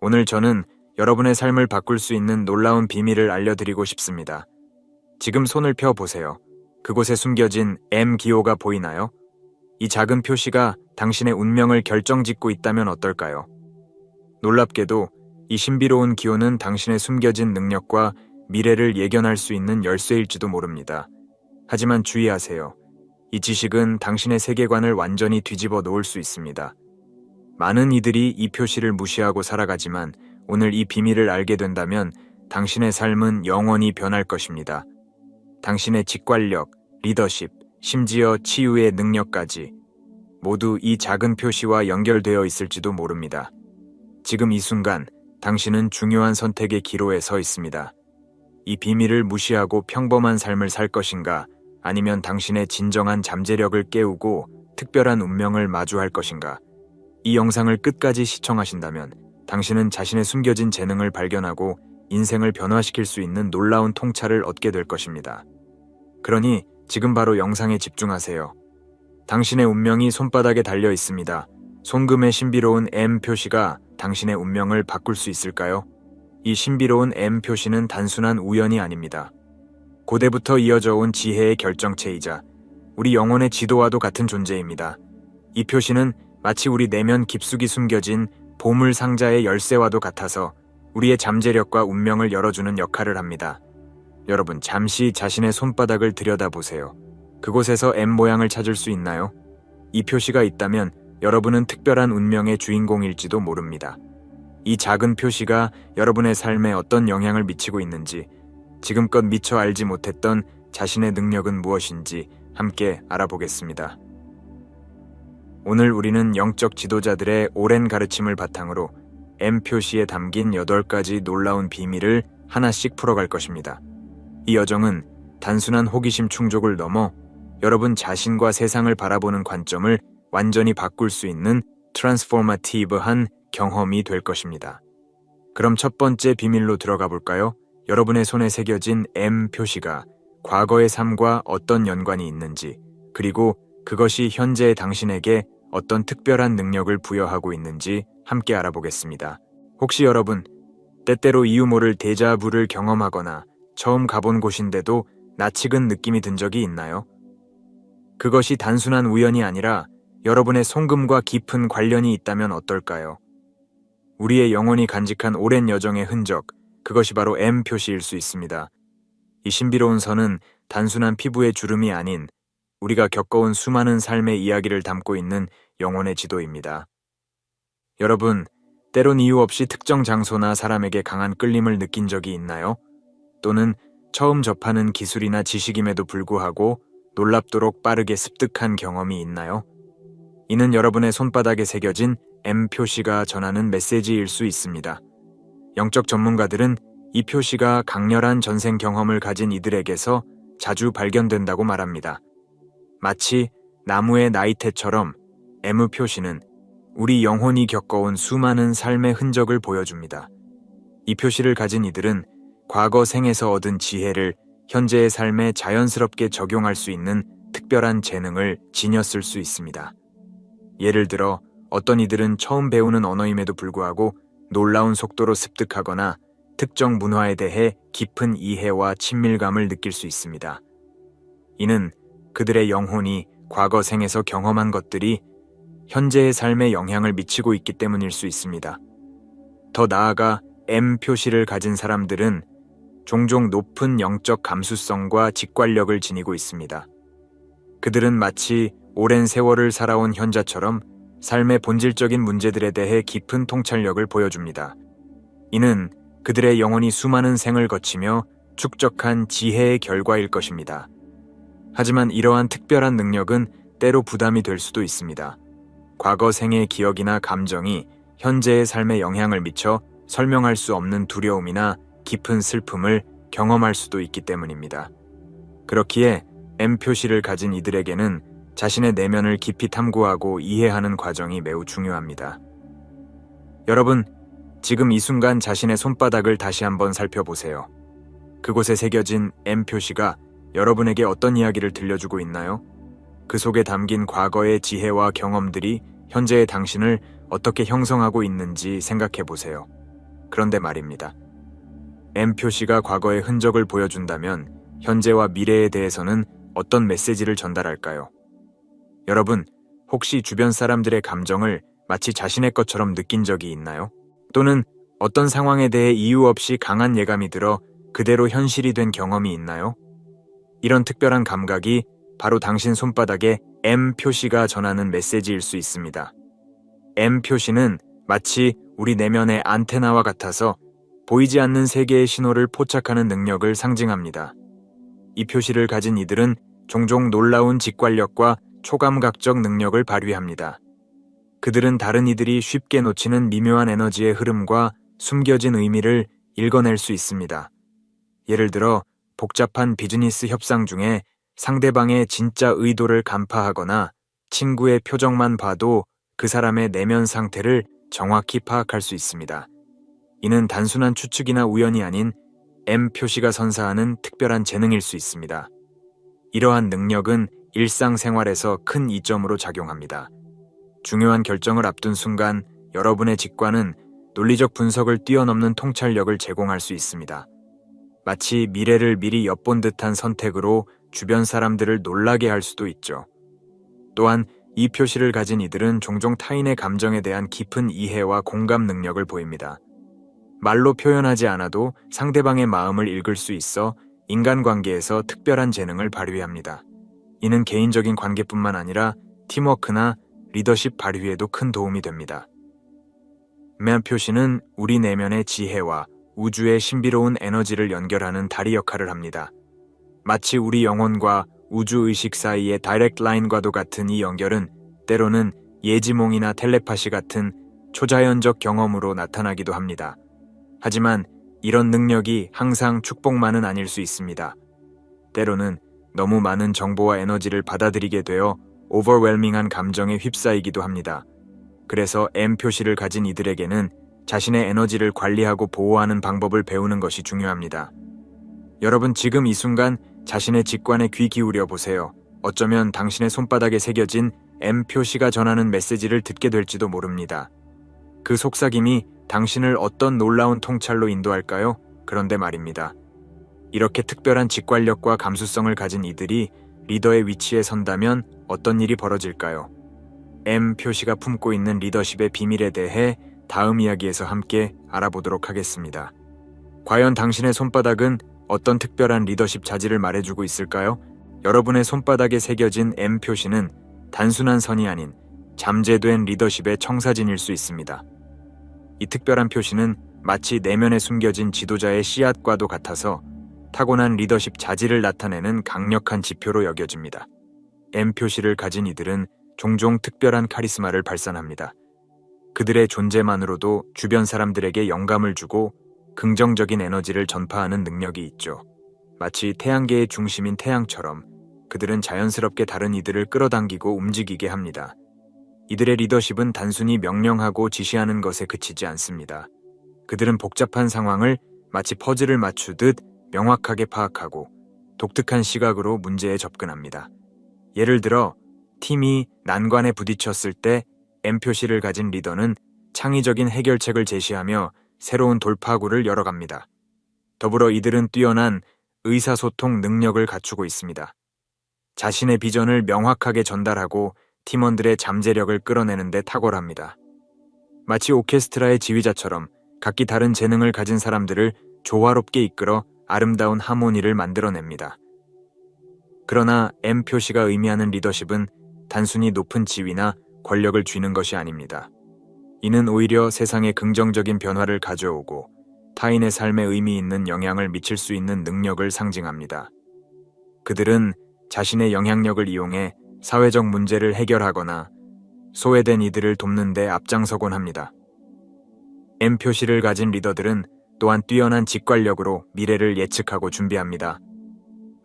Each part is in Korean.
오늘 저는 여러분의 삶을 바꿀 수 있는 놀라운 비밀을 알려드리고 싶습니다. 지금 손을 펴 보세요. 그곳에 숨겨진 M 기호가 보이나요? 이 작은 표시가 당신의 운명을 결정짓고 있다면 어떨까요? 놀랍게도 이 신비로운 기호는 당신의 숨겨진 능력과 미래를 예견할 수 있는 열쇠일지도 모릅니다. 하지만 주의하세요. 이 지식은 당신의 세계관을 완전히 뒤집어 놓을 수 있습니다. 많은 이들이 이 표시를 무시하고 살아가지만 오늘 이 비밀을 알게 된다면 당신의 삶은 영원히 변할 것입니다. 당신의 직관력, 리더십, 심지어 치유의 능력까지 모두 이 작은 표시와 연결되어 있을지도 모릅니다. 지금 이 순간 당신은 중요한 선택의 기로에 서 있습니다. 이 비밀을 무시하고 평범한 삶을 살 것인가, 아니면 당신의 진정한 잠재력을 깨우고 특별한 운명을 마주할 것인가? 이 영상을 끝까지 시청하신다면 당신은 자신의 숨겨진 재능을 발견하고 인생을 변화시킬 수 있는 놀라운 통찰을 얻게 될 것입니다. 그러니 지금 바로 영상에 집중하세요. 당신의 운명이 손바닥에 달려 있습니다. 손금의 신비로운 M 표시가 당신의 운명을 바꿀 수 있을까요? 이 신비로운 M 표시는 단순한 우연이 아닙니다. 고대부터 이어져 온 지혜의 결정체이자 우리 영혼의 지도와도 같은 존재입니다. 이 표시는 마치 우리 내면 깊숙이 숨겨진 보물 상자의 열쇠와도 같아서 우리의 잠재력과 운명을 열어주는 역할을 합니다. 여러분, 잠시 자신의 손바닥을 들여다보세요. 그곳에서 M 모양을 찾을 수 있나요? 이 표시가 있다면 여러분은 특별한 운명의 주인공일지도 모릅니다. 이 작은 표시가 여러분의 삶에 어떤 영향을 미치고 있는지, 지금껏 미처 알지 못했던 자신의 능력은 무엇인지 함께 알아보겠습니다. 오늘 우리는 영적 지도자들의 오랜 가르침을 바탕으로 M 표시에 담긴 8가지 놀라운 비밀을 하나씩 풀어갈 것입니다. 이 여정은 단순한 호기심 충족을 넘어 여러분 자신과 세상을 바라보는 관점을 완전히 바꿀 수 있는 트랜스포머티브한 경험이 될 것입니다. 그럼 첫 번째 비밀로 들어가 볼까요? 여러분의 손에 새겨진 M 표시가 과거의 삶과 어떤 연관이 있는지, 그리고 그것이 현재의 당신에게 어떤 특별한 능력을 부여하고 있는지 함께 알아보겠습니다. 혹시 여러분, 때때로 이유 모를 데자부를 경험하거나 처음 가본 곳인데도 낯익은 느낌이 든 적이 있나요? 그것이 단순한 우연이 아니라 여러분의 손금과 깊은 관련이 있다면 어떨까요? 우리의 영혼이 간직한 오랜 여정의 흔적, 그것이 바로 M 표시일 수 있습니다. 이 신비로운 선은 단순한 피부의 주름이 아닌 우리가 겪어온 수많은 삶의 이야기를 담고 있는 영혼의 지도입니다. 여러분, 때론 이유 없이 특정 장소나 사람에게 강한 끌림을 느낀 적이 있나요? 또는 처음 접하는 기술이나 지식임에도 불구하고 놀랍도록 빠르게 습득한 경험이 있나요? 이는 여러분의 손바닥에 새겨진 M 표시가 전하는 메시지일 수 있습니다. 영적 전문가들은 이 표시가 강렬한 전생 경험을 가진 이들에게서 자주 발견된다고 말합니다. 마치 나무의 나이테처럼 M 표시는 우리 영혼이 겪어온 수많은 삶의 흔적을 보여줍니다. 이 표시를 가진 이들은 과거 생에서 얻은 지혜를 현재의 삶에 자연스럽게 적용할 수 있는 특별한 재능을 지녔을 수 있습니다. 예를 들어 어떤 이들은 처음 배우는 언어임에도 불구하고 놀라운 속도로 습득하거나 특정 문화에 대해 깊은 이해와 친밀감을 느낄 수 있습니다. 이는 그들의 영혼이 과거 생에서 경험한 것들이 현재의 삶에 영향을 미치고 있기 때문일 수 있습니다. 더 나아가 M 표시를 가진 사람들은 종종 높은 영적 감수성과 직관력을 지니고 있습니다. 그들은 마치 오랜 세월을 살아온 현자처럼 삶의 본질적인 문제들에 대해 깊은 통찰력을 보여줍니다. 이는 그들의 영혼이 수많은 생을 거치며 축적한 지혜의 결과일 것입니다. 하지만 이러한 특별한 능력은 때로 부담이 될 수도 있습니다. 과거 생의 기억이나 감정이 현재의 삶에 영향을 미쳐 설명할 수 없는 두려움이나 깊은 슬픔을 경험할 수도 있기 때문입니다. 그렇기에 M 표시를 가진 이들에게는 자신의 내면을 깊이 탐구하고 이해하는 과정이 매우 중요합니다. 여러분, 지금 이 순간 자신의 손바닥을 다시 한번 살펴보세요. 그곳에 새겨진 M 표시가 여러분에게 어떤 이야기를 들려주고 있나요? 그 속에 담긴 과거의 지혜와 경험들이 현재의 당신을 어떻게 형성하고 있는지 생각해 보세요. 그런데 말입니다. M 표시가 과거의 흔적을 보여준다면 현재와 미래에 대해서는 어떤 메시지를 전달할까요? 여러분, 혹시 주변 사람들의 감정을 마치 자신의 것처럼 느낀 적이 있나요? 또는 어떤 상황에 대해 이유 없이 강한 예감이 들어 그대로 현실이 된 경험이 있나요? 이런 특별한 감각이 바로 당신 손바닥에 M 표시가 전하는 메시지일 수 있습니다. M 표시는 마치 우리 내면의 안테나와 같아서 보이지 않는 세계의 신호를 포착하는 능력을 상징합니다. 이 표시를 가진 이들은 종종 놀라운 직관력과 초감각적 능력을 발휘합니다. 그들은 다른 이들이 쉽게 놓치는 미묘한 에너지의 흐름과 숨겨진 의미를 읽어낼 수 있습니다. 예를 들어 복잡한 비즈니스 협상 중에 상대방의 진짜 의도를 간파하거나 친구의 표정만 봐도 그 사람의 내면 상태를 정확히 파악할 수 있습니다. 이는 단순한 추측이나 우연이 아닌 M 표시가 선사하는 특별한 재능일 수 있습니다. 이러한 능력은 일상생활에서 큰 이점으로 작용합니다. 중요한 결정을 앞둔 순간 여러분의 직관은 논리적 분석을 뛰어넘는 통찰력을 제공할 수 있습니다. 마치 미래를 미리 엿본 듯한 선택으로 주변 사람들을 놀라게 할 수도 있죠. 또한 이 표시를 가진 이들은 종종 타인의 감정에 대한 깊은 이해와 공감 능력을 보입니다. 말로 표현하지 않아도 상대방의 마음을 읽을 수 있어 인간관계에서 특별한 재능을 발휘합니다. 이는 개인적인 관계뿐만 아니라 팀워크나 리더십 발휘에도 큰 도움이 됩니다. M 표시는 우리 내면의 지혜와 우주의 신비로운 에너지를 연결하는 다리 역할을 합니다. 마치 우리 영혼과 우주의식 사이의 다이렉트 라인과도 같은 이 연결은 때로는 예지몽이나 텔레파시 같은 초자연적 경험으로 나타나기도 합니다. 하지만 이런 능력이 항상 축복만은 아닐 수 있습니다. 때로는 너무 많은 정보와 에너지를 받아들이게 되어 오버웰밍한 감정에 휩싸이기도 합니다. 그래서 M 표시를 가진 이들에게는 자신의 에너지를 관리하고 보호하는 방법을 배우는 것이 중요합니다. 여러분, 지금 이 순간 자신의 직관에 귀 기울여 보세요. 어쩌면 당신의 손바닥에 새겨진 M 표시가 전하는 메시지를 듣게 될지도 모릅니다. 그 속삭임이 당신을 어떤 놀라운 통찰로 인도할까요? 그런데 말입니다. 이렇게 특별한 직관력과 감수성을 가진 이들이 리더의 위치에 선다면 어떤 일이 벌어질까요? M 표시가 품고 있는 리더십의 비밀에 대해 다음 이야기에서 함께 알아보도록 하겠습니다. 과연 당신의 손바닥은 어떤 특별한 리더십 자질을 말해주고 있을까요? 여러분의 손바닥에 새겨진 M 표시는 단순한 선이 아닌 잠재된 리더십의 청사진일 수 있습니다. 이 특별한 표시는 마치 내면에 숨겨진 지도자의 씨앗과도 같아서 타고난 리더십 자질을 나타내는 강력한 지표로 여겨집니다. M 표시를 가진 이들은 종종 특별한 카리스마를 발산합니다. 그들의 존재만으로도 주변 사람들에게 영감을 주고 긍정적인 에너지를 전파하는 능력이 있죠. 마치 태양계의 중심인 태양처럼 그들은 자연스럽게 다른 이들을 끌어당기고 움직이게 합니다. 이들의 리더십은 단순히 명령하고 지시하는 것에 그치지 않습니다. 그들은 복잡한 상황을 마치 퍼즐을 맞추듯 명확하게 파악하고 독특한 시각으로 문제에 접근합니다. 예를 들어 팀이 난관에 부딪혔을 때 M 표시를 가진 리더는 창의적인 해결책을 제시하며 새로운 돌파구를 열어갑니다. 더불어 이들은 뛰어난 의사소통 능력을 갖추고 있습니다. 자신의 비전을 명확하게 전달하고 팀원들의 잠재력을 끌어내는 데 탁월합니다. 마치 오케스트라의 지휘자처럼 각기 다른 재능을 가진 사람들을 조화롭게 이끌어 아름다운 하모니를 만들어냅니다. 그러나 M 표시가 의미하는 리더십은 단순히 높은 지위나 권력을 쥐는 것이 아닙니다. 이는 오히려 세상에 긍정적인 변화를 가져오고 타인의 삶에 의미 있는 영향을 미칠 수 있는 능력을 상징합니다. 그들은 자신의 영향력을 이용해 사회적 문제를 해결하거나 소외된 이들을 돕는 데 앞장서곤 합니다. M 표시를 가진 리더들은 또한 뛰어난 직관력으로 미래를 예측하고 준비합니다.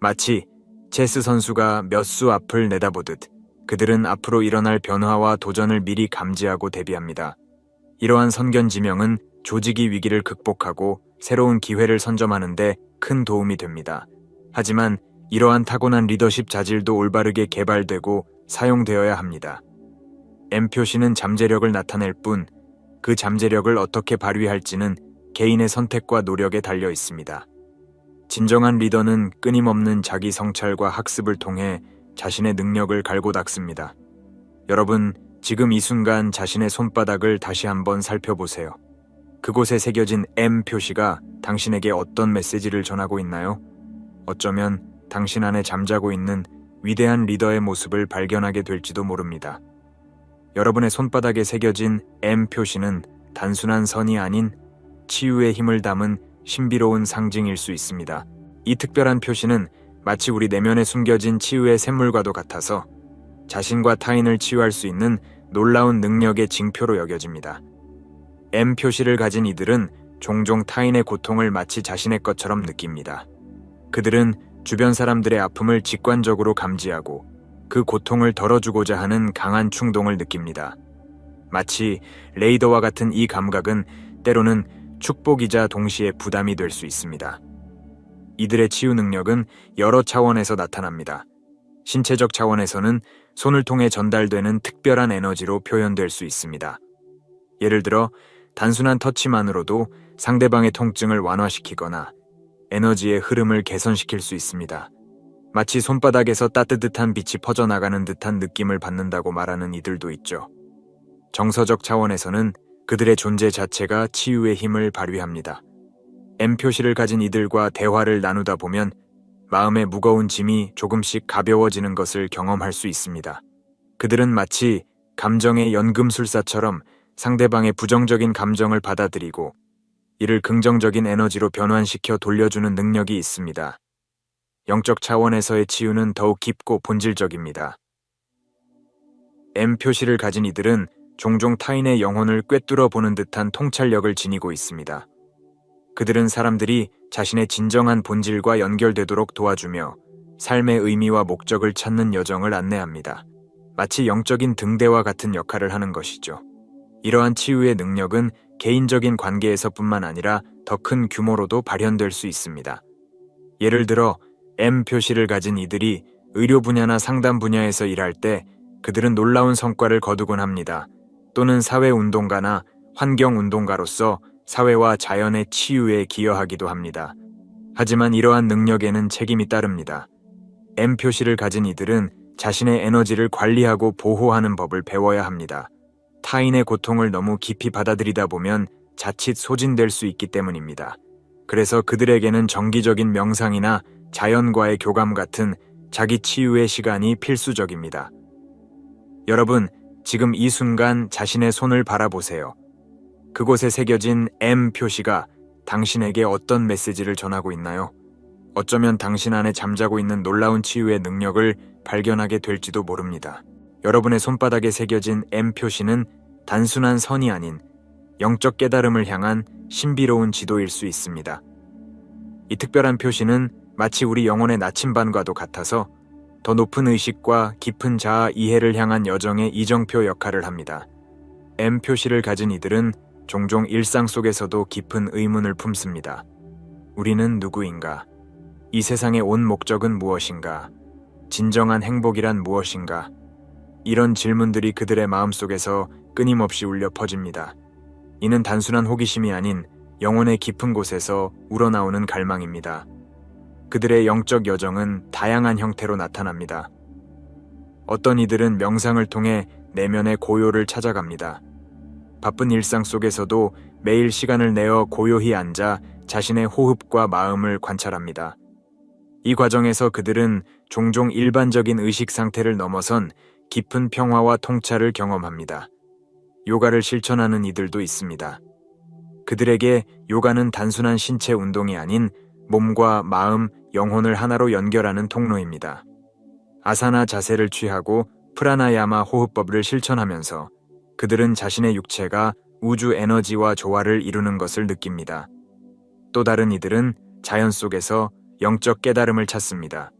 마치 체스 선수가 몇 수 앞을 내다보듯 그들은 앞으로 일어날 변화와 도전을 미리 감지하고 대비합니다. 이러한 선견지명은 조직이 위기를 극복하고 새로운 기회를 선점하는 데 큰 도움이 됩니다. 하지만 이러한 타고난 리더십 자질도 올바르게 개발되고 사용되어야 합니다. M 표시는 잠재력을 나타낼 뿐 그 잠재력을 어떻게 발휘할지는 개인의 선택과 노력에 달려 있습니다. 진정한 리더는 끊임없는 자기 성찰과 학습을 통해 자신의 능력을 갈고 닦습니다. 여러분, 지금 이 순간 자신의 손바닥을 다시 한번 살펴보세요. 그곳에 새겨진 M 표시가 당신에게 어떤 메시지를 전하고 있나요? 어쩌면 당신 안에 잠자고 있는 위대한 리더의 모습을 발견하게 될지도 모릅니다. 여러분의 손바닥에 새겨진 M 표시는 단순한 선이 아닌 치유의 힘을 담은 신비로운 상징일 수 있습니다. 이 특별한 표시는 마치 우리 내면에 숨겨진 치유의 샘물과도 같아서 자신과 타인을 치유할 수 있는 놀라운 능력의 징표로 여겨집니다. M 표시를 가진 이들은 종종 타인의 고통을 마치 자신의 것처럼 느낍니다. 그들은 주변 사람들의 아픔을 직관적으로 감지하고 그 고통을 덜어주고자 하는 강한 충동을 느낍니다. 마치 레이더와 같은 이 감각은 때로는 축복이자 동시에 부담이 될 수 있습니다. 이들의 치유 능력은 여러 차원에서 나타납니다. 신체적 차원에서는 손을 통해 전달되는 특별한 에너지로 표현될 수 있습니다. 예를 들어 단순한 터치만으로도 상대방의 통증을 완화시키거나 에너지의 흐름을 개선시킬 수 있습니다. 마치 손바닥에서 따뜻한 빛이 퍼져나가는 듯한 느낌을 받는다고 말하는 이들도 있죠. 정서적 차원에서는 그들의 존재 자체가 치유의 힘을 발휘합니다. M 표시를 가진 이들과 대화를 나누다 보면 마음의 무거운 짐이 조금씩 가벼워지는 것을 경험할 수 있습니다. 그들은 마치 감정의 연금술사처럼 상대방의 부정적인 감정을 받아들이고 이를 긍정적인 에너지로 변환시켜 돌려주는 능력이 있습니다. 영적 차원에서의 치유는 더욱 깊고 본질적입니다. M 표시를 가진 이들은 종종 타인의 영혼을 꿰뚫어 보는 듯한 통찰력을 지니고 있습니다. 그들은 사람들이 자신의 진정한 본질과 연결되도록 도와주며 삶의 의미와 목적을 찾는 여정을 안내합니다. 마치 영적인 등대와 같은 역할을 하는 것이죠. 이러한 치유의 능력은 개인적인 관계에서뿐만 아니라 더 큰 규모로도 발현될 수 있습니다. 예를 들어 M 표시를 가진 이들이 의료 분야나 상담 분야에서 일할 때 그들은 놀라운 성과를 거두곤 합니다. 또는 사회운동가나 환경운동가로서 사회와 자연의 치유에 기여하기도 합니다. 하지만 이러한 능력에는 책임이 따릅니다. M 표시를 가진 이들은 자신의 에너지를 관리하고 보호하는 법을 배워야 합니다. 타인의 고통을 너무 깊이 받아들이다 보면 자칫 소진될 수 있기 때문입니다. 그래서 그들에게는 정기적인 명상이나 자연과의 교감 같은 자기 치유의 시간이 필수적입니다. 여러분, 지금 이 순간 자신의 손을 바라보세요. 그곳에 새겨진 M 표시가 당신에게 어떤 메시지를 전하고 있나요? 어쩌면 당신 안에 잠자고 있는 놀라운 치유의 능력을 발견하게 될지도 모릅니다. 여러분의 손바닥에 새겨진 M 표시는 단순한 선이 아닌 영적 깨달음을 향한 신비로운 지도일 수 있습니다. 이 특별한 표시는 마치 우리 영혼의 나침반과도 같아서 더 높은 의식과 깊은 자아 이해를 향한 여정의 이정표 역할을 합니다. M 표시를 가진 이들은 종종 일상 속에서도 깊은 의문을 품습니다. 우리는 누구인가? 이 세상에 온 목적은 무엇인가? 진정한 행복이란 무엇인가? 이런 질문들이 그들의 마음속에서 끊임없이 울려 퍼집니다. 이는 단순한 호기심이 아닌 영혼의 깊은 곳에서 우러나오는 갈망입니다. 그들의 영적 여정은 다양한 형태로 나타납니다. 어떤 이들은 명상을 통해 내면의 고요를 찾아갑니다. 바쁜 일상 속에서도 매일 시간을 내어 고요히 앉아 자신의 호흡과 마음을 관찰합니다. 이 과정에서 그들은 종종 일반적인 의식 상태를 넘어선 깊은 평화와 통찰을 경험합니다. 요가를 실천하는 이들도 있습니다. 그들에게 요가는 단순한 신체 운동이 아닌 몸과 마음, 영혼을 하나로 연결하는 통로입니다. 아사나 자세를 취하고 프라나야마 호흡법을 실천하면서 그들은 자신의 육체가 우주 에너지와 조화를 이루는 것을 느낍니다. 또 다른 이들은 자연 속에서 영적 깨달음을 찾습니다.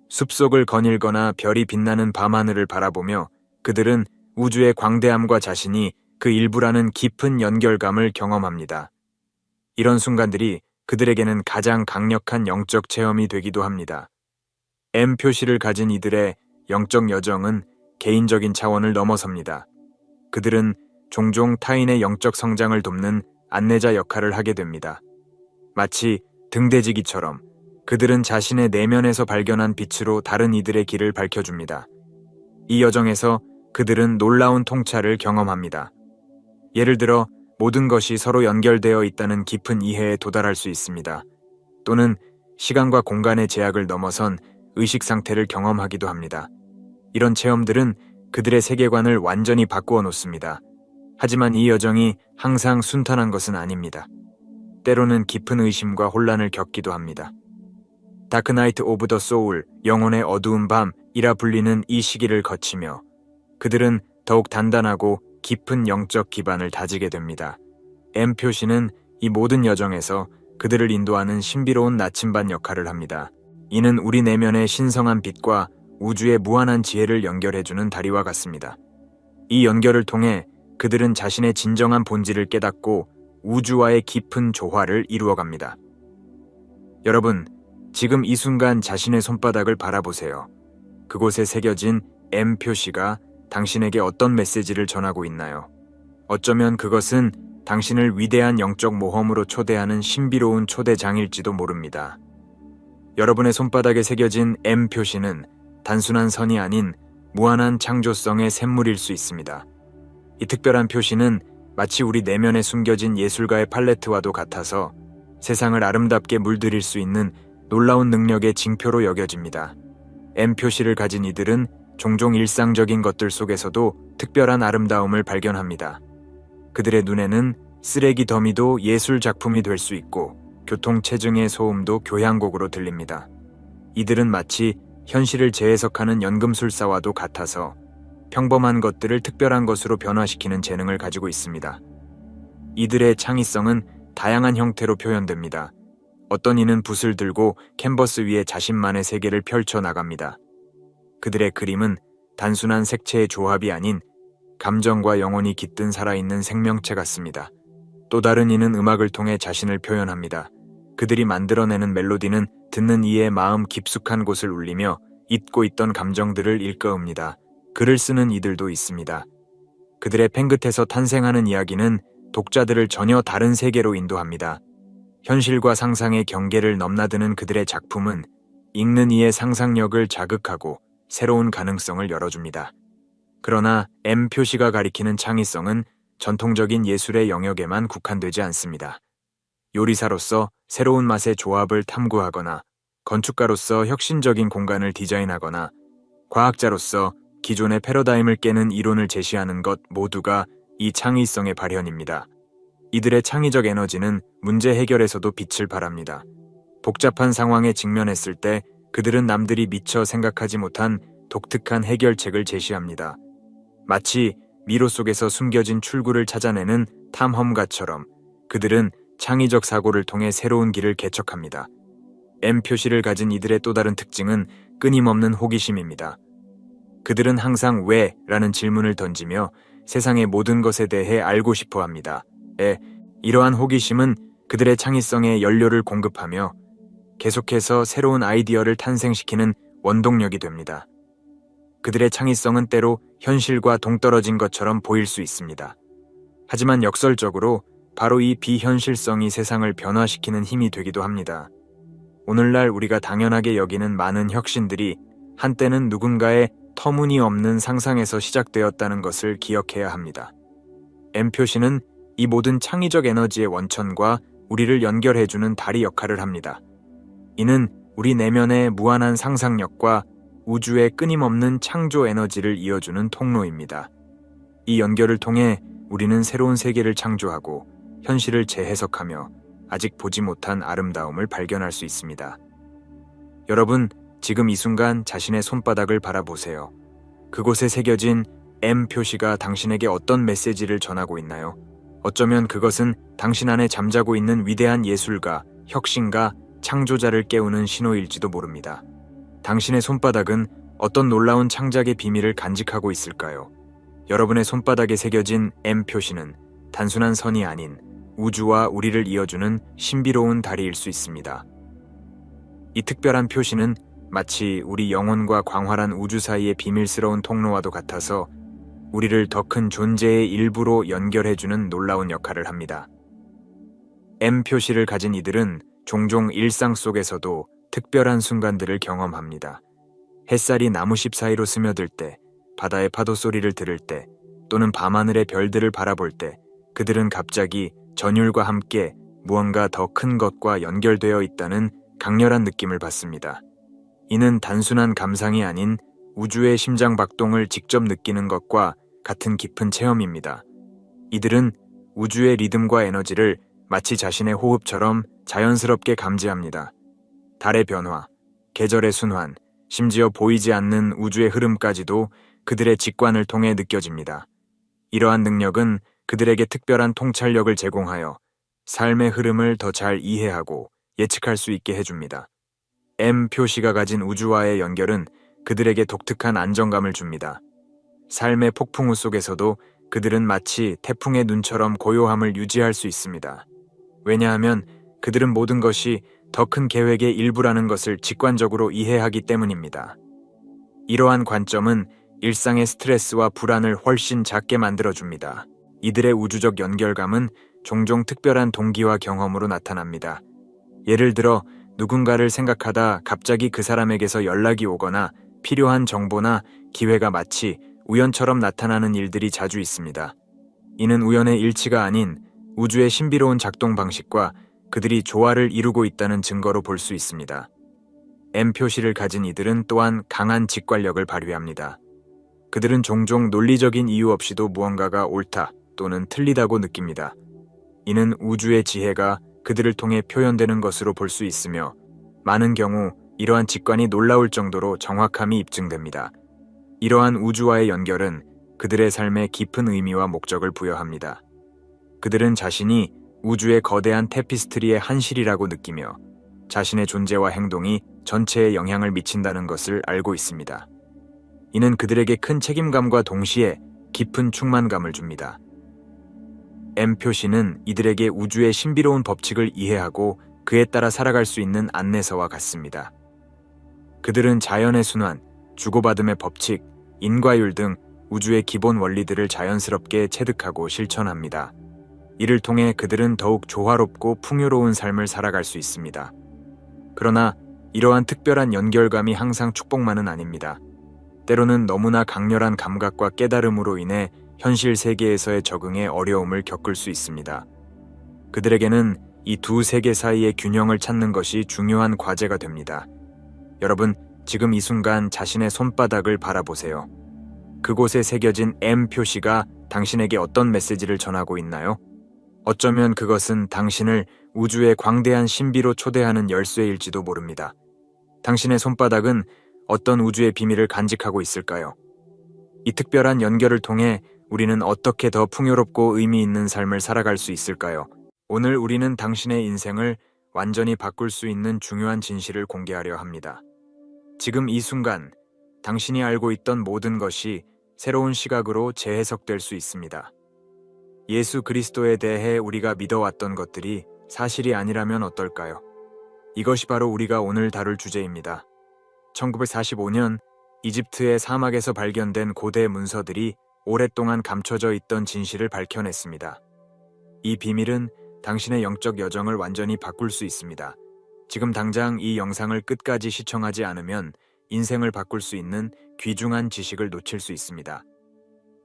숲속을 거닐거나 별이 빛나는 밤하늘을 바라보며 그들은 우주의 광대함과 자신이 그 일부라는 깊은 연결감을 경험합니다. 이런 순간들이 그들에게는 가장 강력한 영적 체험이 되기도 합니다. M 표시를 가진 이들의 영적 여정은 개인적인 차원을 넘어섭니다. 그들은 종종 타인의 영적 성장을 돕는 안내자 역할을 하게 됩니다. 마치 등대지기처럼 그들은 자신의 내면에서 발견한 빛으로 다른 이들의 길을 밝혀줍니다. 이 여정에서 그들은 놀라운 통찰을 경험합니다. 예를 들어 모든 것이 서로 연결되어 있다는 깊은 이해에 도달할 수 있습니다. 또는 시간과 공간의 제약을 넘어선 의식 상태를 경험하기도 합니다. 이런 체험들은 그들의 세계관을 완전히 바꾸어 놓습니다. 하지만 이 여정이 항상 순탄한 것은 아닙니다. 때로는 깊은 의심과 혼란을 겪기도 합니다. 다크나이트 오브 더 소울, 영혼의 어두운 밤이라 불리는 이 시기를 거치며 그들은 더욱 단단하고 깊은 영적 기반을 다지게 됩니다. M 표시는 이 모든 여정에서 그들을 인도하는 신비로운 나침반 역할을 합니다. 이는 우리 내면의 신성한 빛과 우주의 무한한 지혜를 연결해주는 다리와 같습니다. 이 연결을 통해 그들은 자신의 진정한 본질을 깨닫고 우주와의 깊은 조화를 이루어갑니다. 여러분, 지금 이 순간 자신의 손바닥을 바라보세요. 그곳에 새겨진 M 표시가 당신에게 어떤 메시지를 전하고 있나요? 어쩌면 그것은 당신을 위대한 영적 모험으로 초대하는 신비로운 초대장일지도 모릅니다. 여러분의 손바닥에 새겨진 M 표시는 단순한 선이 아닌 무한한 창조성의 샘물일 수 있습니다. 이 특별한 표시는 마치 우리 내면에 숨겨진 예술가의 팔레트와도 같아서 세상을 아름답게 물들일 수 있는 놀라운 능력의 징표로 여겨집니다. M 표시를 가진 이들은 종종 일상적인 것들 속에서도 특별한 아름다움을 발견합니다. 그들의 눈에는 쓰레기 더미도 예술 작품이 될 수 있고 교통체증의 소음도 교향곡으로 들립니다. 이들은 마치 현실을 재해석하는 연금술사와도 같아서 평범한 것들을 특별한 것으로 변화시키는 재능을 가지고 있습니다. 이들의 창의성은 다양한 형태로 표현됩니다. 어떤 이는 붓을 들고 캔버스 위에 자신만의 세계를 펼쳐 나갑니다. 그들의 그림은 단순한 색채의 조합이 아닌 감정과 영혼이 깃든 살아있는 생명체 같습니다. 또 다른 이는 음악을 통해 자신을 표현합니다. 그들이 만들어내는 멜로디는 듣는 이의 마음 깊숙한 곳을 울리며 잊고 있던 감정들을 일깨웁니다. 글을 쓰는 이들도 있습니다. 그들의 펜 끝에서 탄생하는 이야기는 독자들을 전혀 다른 세계로 인도합니다. 현실과 상상의 경계를 넘나드는 그들의 작품은 읽는 이의 상상력을 자극하고 새로운 가능성을 열어줍니다. 그러나 M 표시가 가리키는 창의성은 전통적인 예술의 영역에만 국한되지 않습니다. 요리사로서 새로운 맛의 조합을 탐구하거나 건축가로서 혁신적인 공간을 디자인하거나 과학자로서 기존의 패러다임을 깨는 이론을 제시하는 것 모두가 이 창의성의 발현입니다. 이들의 창의적 에너지는 문제 해결에서도 빛을 발합니다. 복잡한 상황에 직면했을 때 그들은 남들이 미처 생각하지 못한 독특한 해결책을 제시합니다. 마치 미로 속에서 숨겨진 출구를 찾아내는 탐험가처럼 그들은 창의적 사고를 통해 새로운 길을 개척합니다. M 표시를 가진 이들의 또 다른 특징은 끊임없는 호기심입니다. 그들은 항상 왜? 라는 질문을 던지며 세상의 모든 것에 대해 알고 싶어 합니다. 이러한 호기심은 그들의 창의성에 연료를 공급하며 계속해서 새로운 아이디어를 탄생시키는 원동력이 됩니다. 그들의 창의성은 때로 현실과 동떨어진 것처럼 보일 수 있습니다. 하지만 역설적으로 바로 이 비현실성이 세상을 변화시키는 힘이 되기도 합니다. 오늘날 우리가 당연하게 여기는 많은 혁신들이 한때는 누군가의 터무니없는 상상에서 시작되었다는 것을 기억해야 합니다. M 표시는 이 모든 창의적 에너지의 원천과 우리를 연결해주는 다리 역할을 합니다. 이는 우리 내면의 무한한 상상력과 우주의 끊임없는 창조 에너지를 이어주는 통로입니다. 이 연결을 통해 우리는 새로운 세계를 창조하고 현실을 재해석하며 아직 보지 못한 아름다움을 발견할 수 있습니다. 여러분, 지금 이 순간 자신의 손바닥을 바라보세요. 그곳에 새겨진 M 표시가 당신에게 어떤 메시지를 전하고 있나요? 어쩌면 그것은 당신 안에 잠자고 있는 위대한 예술가, 혁신가, 창조자를 깨우는 신호일지도 모릅니다. 당신의 손바닥은 어떤 놀라운 창작의 비밀을 간직하고 있을까요? 여러분의 손바닥에 새겨진 M 표시는 단순한 선이 아닌 우주와 우리를 이어주는 신비로운 다리일 수 있습니다. 이 특별한 표시는 마치 우리 영혼과 광활한 우주 사이의 비밀스러운 통로와도 같아서 우리를 더 큰 존재의 일부로 연결해주는 놀라운 역할을 합니다. M 표시를 가진 이들은 종종 일상 속에서도 특별한 순간들을 경험합니다. 햇살이 나무잎 사이로 스며들 때, 바다의 파도 소리를 들을 때, 또는 밤하늘의 별들을 바라볼 때, 그들은 갑자기 전율과 함께 무언가 더 큰 것과 연결되어 있다는 강렬한 느낌을 받습니다. 이는 단순한 감상이 아닌 우주의 심장박동을 직접 느끼는 것과 같은 깊은 체험입니다. 이들은 우주의 리듬과 에너지를 마치 자신의 호흡처럼 자연스럽게 감지합니다. 달의 변화, 계절의 순환, 심지어 보이지 않는 우주의 흐름까지도 그들의 직관을 통해 느껴집니다. 이러한 능력은 그들에게 특별한 통찰력을 제공하여 삶의 흐름을 더 잘 이해하고 예측할 수 있게 해줍니다. M 표시가 가진 우주와의 연결은 그들에게 독특한 안정감을 줍니다. 삶의 폭풍우 속에서도 그들은 마치 태풍의 눈처럼 고요함을 유지할 수 있습니다. 왜냐하면 그들은 모든 것이 더 큰 계획의 일부라는 것을 직관적으로 이해하기 때문입니다. 이러한 관점은 일상의 스트레스와 불안을 훨씬 작게 만들어줍니다. 이들의 우주적 연결감은 종종 특별한 동기와 경험으로 나타납니다. 예를 들어 누군가를 생각하다 갑자기 그 사람에게서 연락이 오거나 필요한 정보나 기회가 마치 우연처럼 나타나는 일들이 자주 있습니다. 이는 우연의 일치가 아닌 우주의 신비로운 작동 방식과 그들이 조화를 이루고 있다는 증거로 볼 수 있습니다. M 표시를 가진 이들은 또한 강한 직관력을 발휘합니다. 그들은 종종 논리적인 이유 없이도 무언가가 옳다 또는 틀리다고 느낍니다. 이는 우주의 지혜가 그들을 통해 표현되는 것으로 볼 수 있으며 많은 경우 이러한 직관이 놀라울 정도로 정확함이 입증됩니다. 이러한 우주와의 연결은 그들의 삶에 깊은 의미와 목적을 부여합니다. 그들은 자신이 우주의 거대한 테피스트리의 한 실이라고 느끼며 자신의 존재와 행동이 전체에 영향을 미친다는 것을 알고 있습니다. 이는 그들에게 큰 책임감과 동시에 깊은 충만감을 줍니다. M 표시는 이들에게 우주의 신비로운 법칙을 이해하고 그에 따라 살아갈 수 있는 안내서와 같습니다. 그들은 자연의 순환, 주고받음의 법칙, 인과율 등 우주의 기본 원리들을 자연스럽게 체득하고 실천합니다. 이를 통해 그들은 더욱 조화롭고 풍요로운 삶을 살아갈 수 있습니다. 그러나 이러한 특별한 연결감이 항상 축복만은 아닙니다. 때로는 너무나 강렬한 감각과 깨달음으로 인해 현실 세계에서의 적응에 어려움을 겪을 수 있습니다. 그들에게는 이 두 세계 사이의 균형을 찾는 것이 중요한 과제가 됩니다. 여러분, 지금 이 순간 자신의 손바닥을 바라보세요. 그곳에 새겨진 M 표시가 당신에게 어떤 메시지를 전하고 있나요? 어쩌면 그것은 당신을 우주의 광대한 신비로 초대하는 열쇠일지도 모릅니다. 당신의 손바닥은 어떤 우주의 비밀을 간직하고 있을까요? 이 특별한 연결을 통해 우리는 어떻게 더 풍요롭고 의미 있는 삶을 살아갈 수 있을까요? 오늘 우리는 당신의 인생을 완전히 바꿀 수 있는 중요한 진실을 공개하려 합니다. 지금 이 순간, 당신이 알고 있던 모든 것이 새로운 시각으로 재해석될 수 있습니다. 예수 그리스도에 대해 우리가 믿어왔던 것들이 사실이 아니라면 어떨까요? 이것이 바로 우리가 오늘 다룰 주제입니다. 1945년 이집트의 사막에서 발견된 고대 문서들이 오랫동안 감춰져 있던 진실을 밝혀냈습니다. 이 비밀은 당신의 영적 여정을 완전히 바꿀 수 있습니다. 지금 당장 이 영상을 끝까지 시청하지 않으면 인생을 바꿀 수 있는 귀중한 지식을 놓칠 수 있습니다.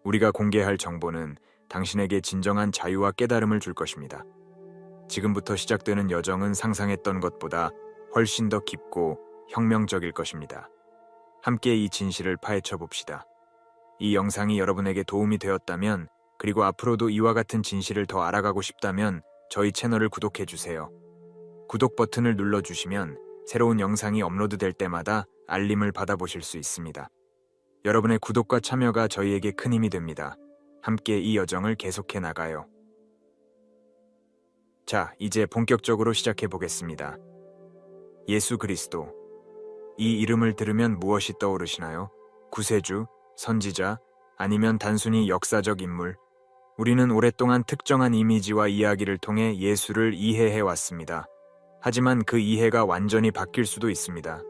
우리가 공개할 정보는 당신에게 진정한 자유와 깨달음을 줄 것입니다. 지금부터 시작되는 여정은 상상했던 것보다 훨씬 더 깊고 혁명적일 것입니다. 함께 이 진실을 파헤쳐 봅시다. 이 영상이 여러분에게 도움이 되었다면, 그리고 앞으로도 이와 같은 진실을 더 알아가고 싶다면 저희 채널을 구독해 주세요. 구독 버튼을 눌러주시면 새로운 영상이 업로드될 때마다 알림을 받아보실 수 있습니다. 여러분의 구독과 참여가 저희에게 큰 힘이 됩니다. 함께 이 여정을 계속해 나가요. 자, 이제 본격적으로 시작해 보겠습니다. 예수 그리스도. 이 이름을 들으면 무엇이 떠오르시나요? 구세주, 선지자, 아니면 단순히 역사적 인물? 우리는 오랫동안 특정한 이미지와 이야기를 통해 예수를 이해해 왔습니다. 하지만 그 이해가 완전히 바뀔 수도 있습니다.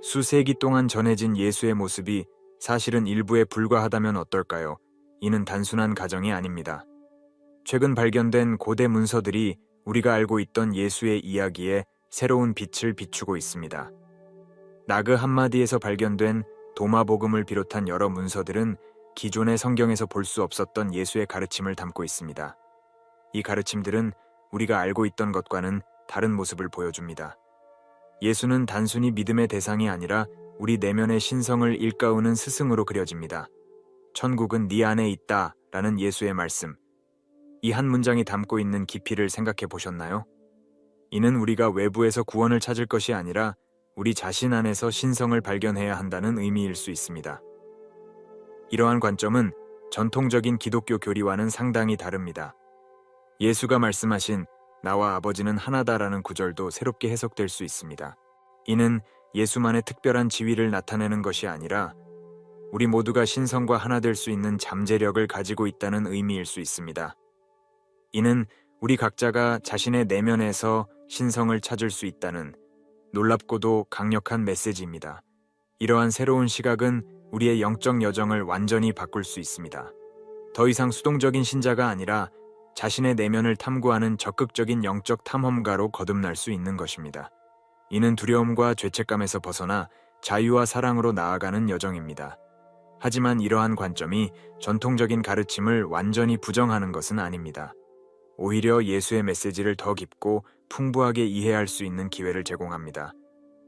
수세기 동안 전해진 예수의 모습이 사실은 일부에 불과하다면 어떨까요? 이는 단순한 가정이 아닙니다. 최근 발견된 고대 문서들이 우리가 알고 있던 예수의 이야기에 새로운 빛을 비추고 있습니다. 나그 한마디에서 발견된 도마복음을 비롯한 여러 문서들은 기존의 성경에서 볼 수 없었던 예수의 가르침을 담고 있습니다. 이 가르침들은 우리가 알고 있던 것과는 다른 모습을 보여줍니다. 예수는 단순히 믿음의 대상이 아니라 우리 내면의 신성을 일깨우는 스승으로 그려집니다. 천국은 네 안에 있다 라는 예수의 말씀. 이 한 문장이 담고 있는 깊이를 생각해 보셨나요? 이는 우리가 외부에서 구원을 찾을 것이 아니라 우리 자신 안에서 신성을 발견해야 한다는 의미일 수 있습니다. 이러한 관점은 전통적인 기독교 교리와는 상당히 다릅니다. 예수가 말씀하신 나와 아버지는 하나다라는 구절도 새롭게 해석될 수 있습니다. 이는 예수만의 특별한 지위를 나타내는 것이 아니라 우리 모두가 신성과 하나 될 수 있는 잠재력을 가지고 있다는 의미일 수 있습니다. 이는 우리 각자가 자신의 내면에서 신성을 찾을 수 있다는 놀랍고도 강력한 메시지입니다. 이러한 새로운 시각은 우리의 영적 여정을 완전히 바꿀 수 있습니다. 더 이상 수동적인 신자가 아니라 자신의 내면을 탐구하는 적극적인 영적 탐험가로 거듭날 수 있는 것입니다. 이는 두려움과 죄책감에서 벗어나 자유와 사랑으로 나아가는 여정입니다. 하지만 이러한 관점이 전통적인 가르침을 완전히 부정하는 것은 아닙니다. 오히려 예수의 메시지를 더 깊고 풍부하게 이해할 수 있는 기회를 제공합니다.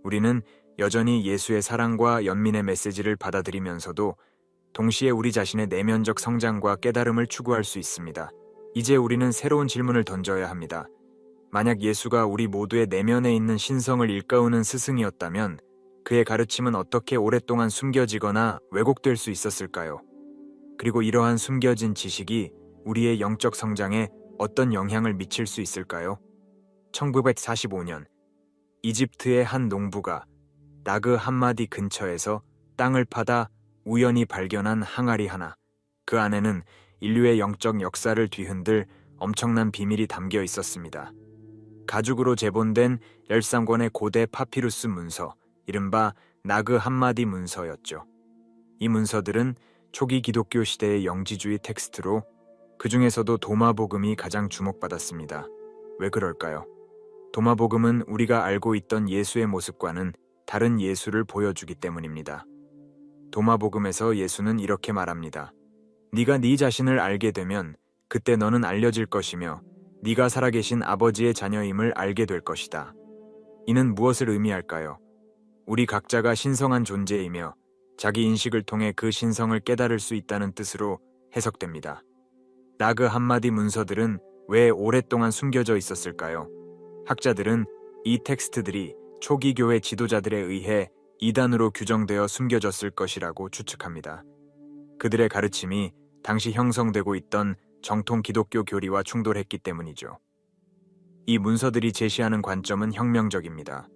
우리는 여전히 예수의 사랑과 연민의 메시지를 받아들이면서도 동시에 우리 자신의 내면적 성장과 깨달음을 추구할 수 있습니다. 이제 우리는 새로운 질문을 던져야 합니다. 만약 예수가 우리 모두의 내면에 있는 신성을 일깨우는 스승이었다면 그의 가르침은 어떻게 오랫동안 숨겨지거나 왜곡될 수 있었을까요? 그리고 이러한 숨겨진 지식이 우리의 영적 성장에 어떤 영향을 미칠 수 있을까요? 1945년 이집트의 한 농부가 나그 한마디 근처에서 땅을 파다 우연히 발견한 항아리 하나, 그 안에는 인류의 영적 역사를 뒤흔들 엄청난 비밀이 담겨 있었습니다. 가죽으로 제본된 13권의 고대 파피루스 문서, 이른바 나그 한마디 문서였죠. 이 문서들은 초기 기독교 시대의 영지주의 텍스트로 그 중에서도 도마복음이 가장 주목받았습니다. 왜 그럴까요? 도마복음은 우리가 알고 있던 예수의 모습과는 다른 예수를 보여주기 때문입니다. 도마복음에서 예수는 이렇게 말합니다. 네가 네 자신을 알게 되면 그때 너는 알려질 것이며 네가 살아계신 아버지의 자녀임을 알게 될 것이다. 이는 무엇을 의미할까요? 우리 각자가 신성한 존재이며 자기 인식을 통해 그 신성을 깨달을 수 있다는 뜻으로 해석됩니다. 나그 한마디 문서들은 왜 오랫동안 숨겨져 있었을까요? 학자들은 이 텍스트들이 초기 교회 지도자들에 의해 이단으로 규정되어 숨겨졌을 것이라고 추측합니다. 그들의 가르침이 당시 형성되고 있던 정통 기독교 교리와 충돌했기 때문이죠. 이 문서들이 제시하는 관점은 혁명적입니다.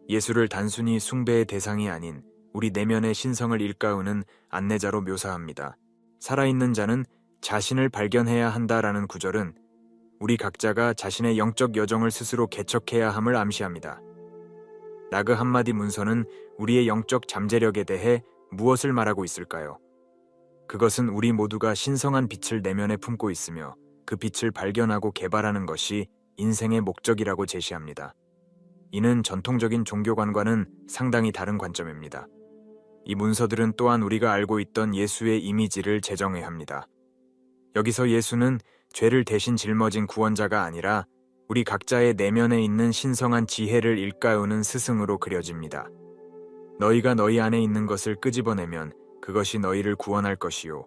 예수를 단순히 숭배의 대상이 아닌 우리 내면의 신성을 일깨우는 안내자로 묘사합니다. 살아있는 자는 자신을 발견해야 한다라는 구절은 우리 각자가 자신의 영적 여정을 스스로 개척해야 함을 암시합니다. 나그 한마디 문서는 우리의 영적 잠재력에 대해 무엇을 말하고 있을까요? 그것은 우리 모두가 신성한 빛을 내면에 품고 있으며 그 빛을 발견하고 개발하는 것이 인생의 목적이라고 제시합니다. 이는 전통적인 종교관과는 상당히 다른 관점입니다. 이 문서들은 또한 우리가 알고 있던 예수의 이미지를 재정해야 합니다. 여기서 예수는 죄를 대신 짊어진 구원자가 아니라 우리 각자의 내면에 있는 신성한 지혜를 일깨우는 스승으로 그려집니다. 너희가 너희 안에 있는 것을 끄집어내면 그것이 너희를 구원할 것이요.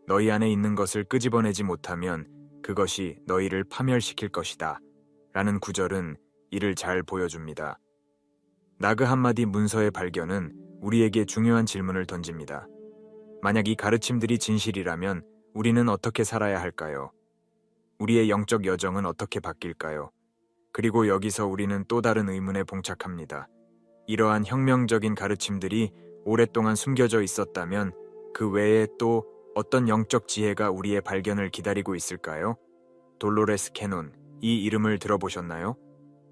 너희 안에 있는 것을 끄집어내지 못하면 그것이 너희를 파멸시킬 것이다. 라는 구절은 이를 잘 보여줍니다. 나그 한마디 문서의 발견은 우리에게 중요한 질문을 던집니다. 만약 이 가르침들이 진실이라면 우리는 어떻게 살아야 할까요? 우리의 영적 여정은 어떻게 바뀔까요? 그리고 여기서 우리는 또 다른 의문에 봉착합니다. 이러한 혁명적인 가르침들이 오랫동안 숨겨져 있었다면 그 외에 또 어떤 영적 지혜가 우리의 발견을 기다리고 있을까요? 돌로레스 캐논, 이 이름을 들어보셨나요?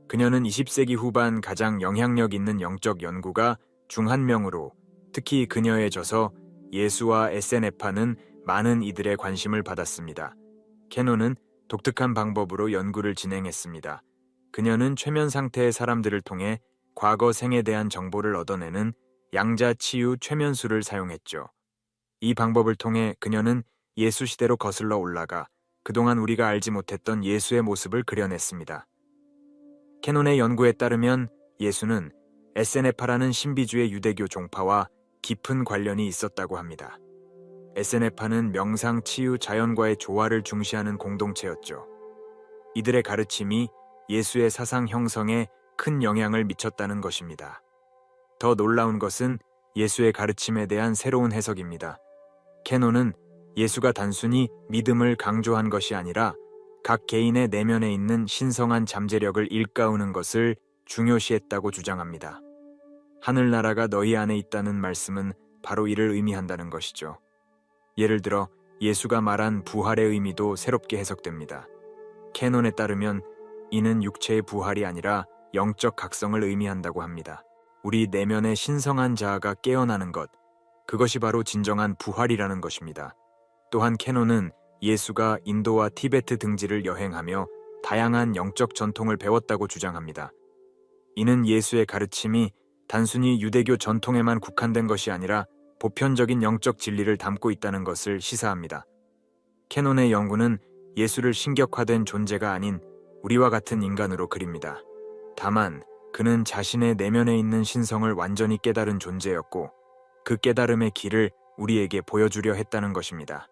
그녀는 20세기 후반 가장 영향력 있는 영적 연구가 중 한 명으로 특히 그녀의 저서 예수와 SNF는 많은 이들의 관심을 받았습니다. 캐논은 독특한 방법으로 연구를 진행했습니다. 그녀는 최면 상태의 사람들을 통해 과거 생에 대한 정보를 얻어내는 양자치유 최면술을 사용했죠. 이 방법을 통해 그녀는 예수 시대로 거슬러 올라가 그동안 우리가 알지 못했던 예수의 모습을 그려냈습니다. 캐논의 연구에 따르면 예수는 에세네파라는 신비주의 유대교 종파와 깊은 관련이 있었다고 합니다. 에세네파는 명상, 치유, 자연과의 조화를 중시하는 공동체였죠. 이들의 가르침이 예수의 사상 형성에 큰 영향을 미쳤다는 것입니다. 더 놀라운 것은 예수의 가르침에 대한 새로운 해석입니다. 캐논은 예수가 단순히 믿음을 강조한 것이 아니라 각 개인의 내면에 있는 신성한 잠재력을 일깨우는 것을 중요시했다고 주장합니다. 하늘나라가 너희 안에 있다는 말씀은 바로 이를 의미한다는 것이죠. 예를 들어 예수가 말한 부활의 의미도 새롭게 해석됩니다. 캐논에 따르면 이는 육체의 부활이 아니라 영적 각성을 의미한다고 합니다. 우리 내면의 신성한 자아가 깨어나는 것, 그것이 바로 진정한 부활이라는 것입니다. 또한 캐논은 예수가 인도와 티베트 등지를 여행하며 다양한 영적 전통을 배웠다고 주장합니다. 이는 예수의 가르침이 단순히 유대교 전통에만 국한된 것이 아니라 보편적인 영적 진리를 담고 있다는 것을 시사합니다. 캐논의 연구는 예수를 신격화된 존재가 아닌 우리와 같은 인간으로 그립니다. 다만 그는 자신의 내면에 있는 신성을 완전히 깨달은 존재였고 그 깨달음의 길을 우리에게 보여주려 했다는 것입니다.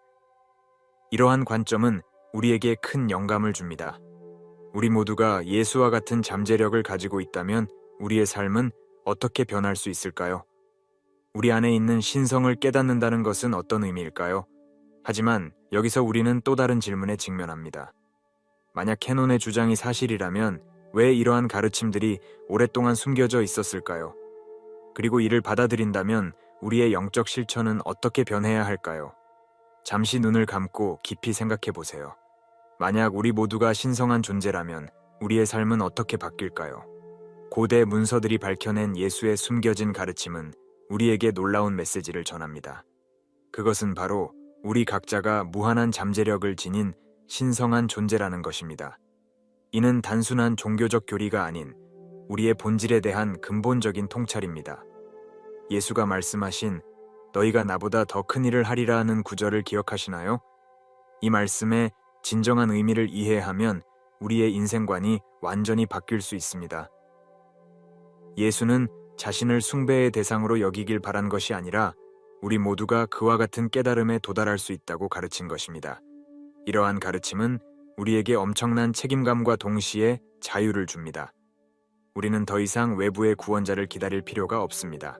이러한 관점은 우리에게 큰 영감을 줍니다. 우리 모두가 예수와 같은 잠재력을 가지고 있다면 우리의 삶은 어떻게 변할 수 있을까요? 우리 안에 있는 신성을 깨닫는다는 것은 어떤 의미일까요? 하지만 여기서 우리는 또 다른 질문에 직면합니다. 만약 캐논의 주장이 사실이라면 왜 이러한 가르침들이 오랫동안 숨겨져 있었을까요? 그리고 이를 받아들인다면 우리의 영적 실천은 어떻게 변해야 할까요? 잠시 눈을 감고 깊이 생각해 보세요. 만약 우리 모두가 신성한 존재라면 우리의 삶은 어떻게 바뀔까요? 고대 문서들이 밝혀낸 예수의 숨겨진 가르침은 우리에게 놀라운 메시지를 전합니다. 그것은 바로 우리 각자가 무한한 잠재력을 지닌 신성한 존재라는 것입니다. 이는 단순한 종교적 교리가 아닌 우리의 본질에 대한 근본적인 통찰입니다. 예수가 말씀하신 너희가 나보다 더 큰 일을 하리라 하는 구절을 기억하시나요? 이 말씀의 진정한 의미를 이해하면 우리의 인생관이 완전히 바뀔 수 있습니다. 예수는 자신을 숭배의 대상으로 여기길 바란 것이 아니라 우리 모두가 그와 같은 깨달음에 도달할 수 있다고 가르친 것입니다. 이러한 가르침은 우리에게 엄청난 책임감과 동시에 자유를 줍니다. 우리는 더 이상 외부의 구원자를 기다릴 필요가 없습니다.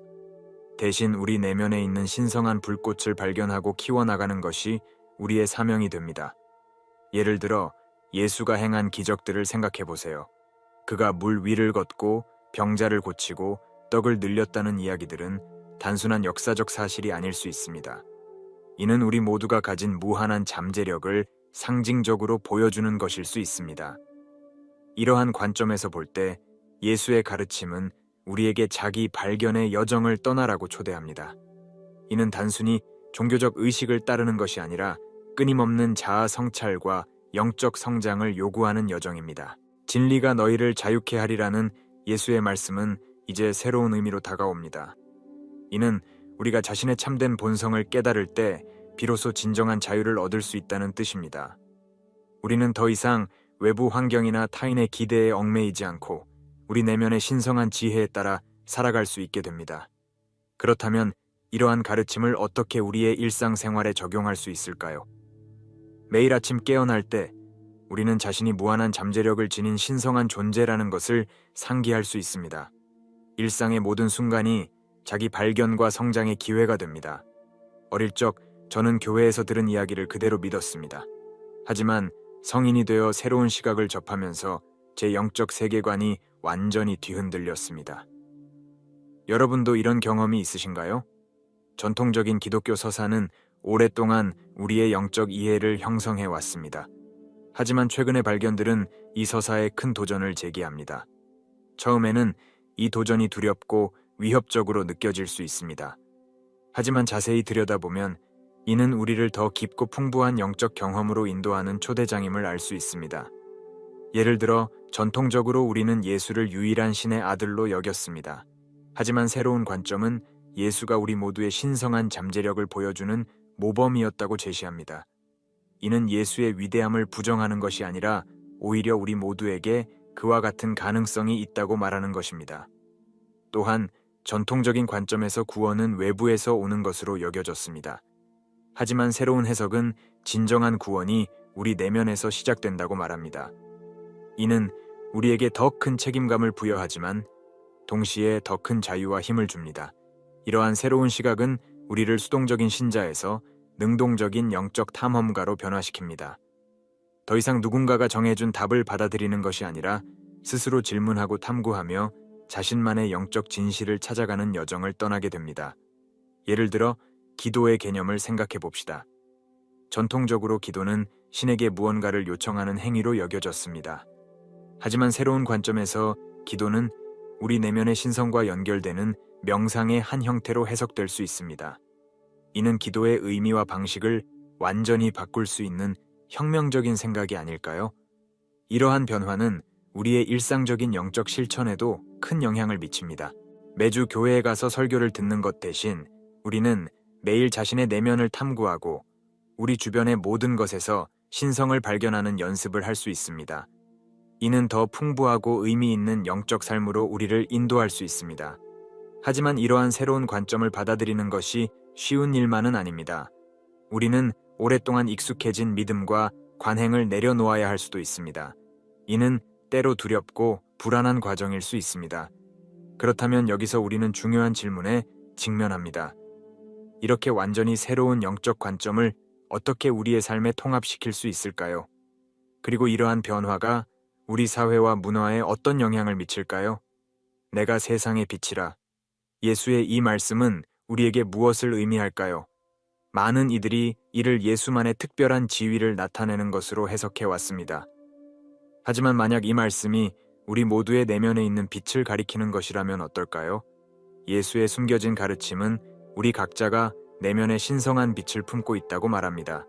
대신 우리 내면에 있는 신성한 불꽃을 발견하고 키워나가는 것이 우리의 사명이 됩니다. 예를 들어 예수가 행한 기적들을 생각해 보세요. 그가 물 위를 걷고 병자를 고치고 떡을 늘렸다는 이야기들은 단순한 역사적 사실이 아닐 수 있습니다. 이는 우리 모두가 가진 무한한 잠재력을 상징적으로 보여주는 것일 수 있습니다. 이러한 관점에서 볼 때 예수의 가르침은 우리에게 자기 발견의 여정을 떠나라고 초대합니다. 이는 단순히 종교적 의식을 따르는 것이 아니라 끊임없는 자아 성찰과 영적 성장을 요구하는 여정입니다. 진리가 너희를 자유케 하리라는 예수의 말씀은 이제 새로운 의미로 다가옵니다. 이는 우리가 자신의 참된 본성을 깨달을 때 비로소 진정한 자유를 얻을 수 있다는 뜻입니다. 우리는 더 이상 외부 환경이나 타인의 기대에 얽매이지 않고 우리 내면의 신성한 지혜에 따라 살아갈 수 있게 됩니다. 그렇다면 이러한 가르침을 어떻게 우리의 일상생활에 적용할 수 있을까요? 매일 아침 깨어날 때 우리는 자신이 무한한 잠재력을 지닌 신성한 존재라는 것을 상기할 수 있습니다. 일상의 모든 순간이 자기 발견과 성장의 기회가 됩니다. 어릴 적 저는 교회에서 들은 이야기를 그대로 믿었습니다. 하지만 성인이 되어 새로운 시각을 접하면서 제 영적 세계관이 완전히 뒤흔들렸습니다. 여러분도 이런 경험이 있으신가요? 전통적인 기독교 서사는 오랫동안 우리의 영적 이해를 형성해 왔습니다. 하지만 최근의 발견들은 이 서사에 큰 도전을 제기합니다. 처음에는 이 도전이 두렵고 위협적으로 느껴질 수 있습니다. 하지만 자세히 들여다보면 이는 우리를 더 깊고 풍부한 영적 경험으로 인도하는 초대장임을 알 수 있습니다. 예를 들어 전통적으로 우리는 예수를 유일한 신의 아들로 여겼습니다. 하지만 새로운 관점은 예수가 우리 모두의 신성한 잠재력을 보여주는 모범이었다고 제시합니다. 이는 예수의 위대함을 부정하는 것이 아니라 오히려 우리 모두에게 그와 같은 가능성이 있다고 말하는 것입니다. 또한 전통적인 관점에서 구원은 외부에서 오는 것으로 여겨졌습니다. 하지만 새로운 해석은 진정한 구원이 우리 내면에서 시작된다고 말합니다. 이는 우리에게 더 큰 책임감을 부여하지만 동시에 더 큰 자유와 힘을 줍니다. 이러한 새로운 시각은 우리를 수동적인 신자에서 능동적인 영적 탐험가로 변화시킵니다. 더 이상 누군가가 정해준 답을 받아들이는 것이 아니라 스스로 질문하고 탐구하며 자신만의 영적 진실을 찾아가는 여정을 떠나게 됩니다. 예를 들어 기도의 개념을 생각해 봅시다. 전통적으로 기도는 신에게 무언가를 요청하는 행위로 여겨졌습니다. 하지만 새로운 관점에서 기도는 우리 내면의 신성과 연결되는 명상의 한 형태로 해석될 수 있습니다. 이는 기도의 의미와 방식을 완전히 바꿀 수 있는 혁명적인 생각이 아닐까요? 이러한 변화는 우리의 일상적인 영적 실천에도 큰 영향을 미칩니다. 매주 교회에 가서 설교를 듣는 것 대신 우리는 매일 자신의 내면을 탐구하고 우리 주변의 모든 것에서 신성을 발견하는 연습을 할 수 있습니다. 이는 더 풍부하고 의미 있는 영적 삶으로 우리를 인도할 수 있습니다. 하지만 이러한 새로운 관점을 받아들이는 것이 쉬운 일만은 아닙니다. 우리는 오랫동안 익숙해진 믿음과 관행을 내려놓아야 할 수도 있습니다. 이는 때로 두렵고 불안한 과정일 수 있습니다. 그렇다면 여기서 우리는 중요한 질문에 직면합니다. 이렇게 완전히 새로운 영적 관점을 어떻게 우리의 삶에 통합시킬 수 있을까요? 그리고 이러한 변화가 우리 사회와 문화에 어떤 영향을 미칠까요? 내가 세상의 빛이라. 예수의 이 말씀은 우리에게 무엇을 의미할까요? 많은 이들이 이를 예수만의 특별한 지위를 나타내는 것으로 해석해 왔습니다. 하지만 만약 이 말씀이 우리 모두의 내면에 있는 빛을 가리키는 것이라면 어떨까요? 예수의 숨겨진 가르침은 우리 각자가 내면의 신성한 빛을 품고 있다고 말합니다.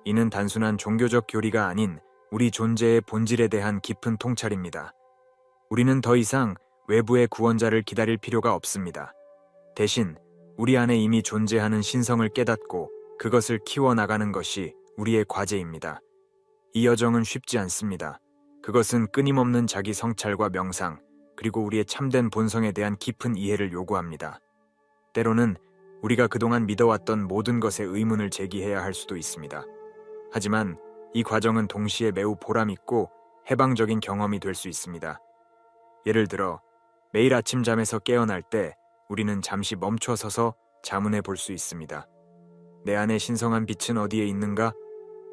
이는 단순한 종교적 교리가 아닌 우리 존재의 본질에 대한 깊은 통찰입니다. 우리는 더 이상 외부의 구원자를 기다릴 필요가 없습니다. 대신 우리 안에 이미 존재하는 신성을 깨닫고 그것을 키워나가는 것이 우리의 과제입니다. 이 여정은 쉽지 않습니다. 그것은 끊임없는 자기 성찰과 명상, 그리고 우리의 참된 본성에 대한 깊은 이해를 요구합니다. 때로는 우리가 그동안 믿어왔던 모든 것에 의문을 제기해야 할 수도 있습니다. 하지만 이 과정은 동시에 매우 보람있고 해방적인 경험이 될 수 있습니다. 예를 들어 매일 아침 잠에서 깨어날 때 우리는 잠시 멈춰서서 자문해 볼 수 있습니다. 내 안의 신성한 빛은 어디에 있는가?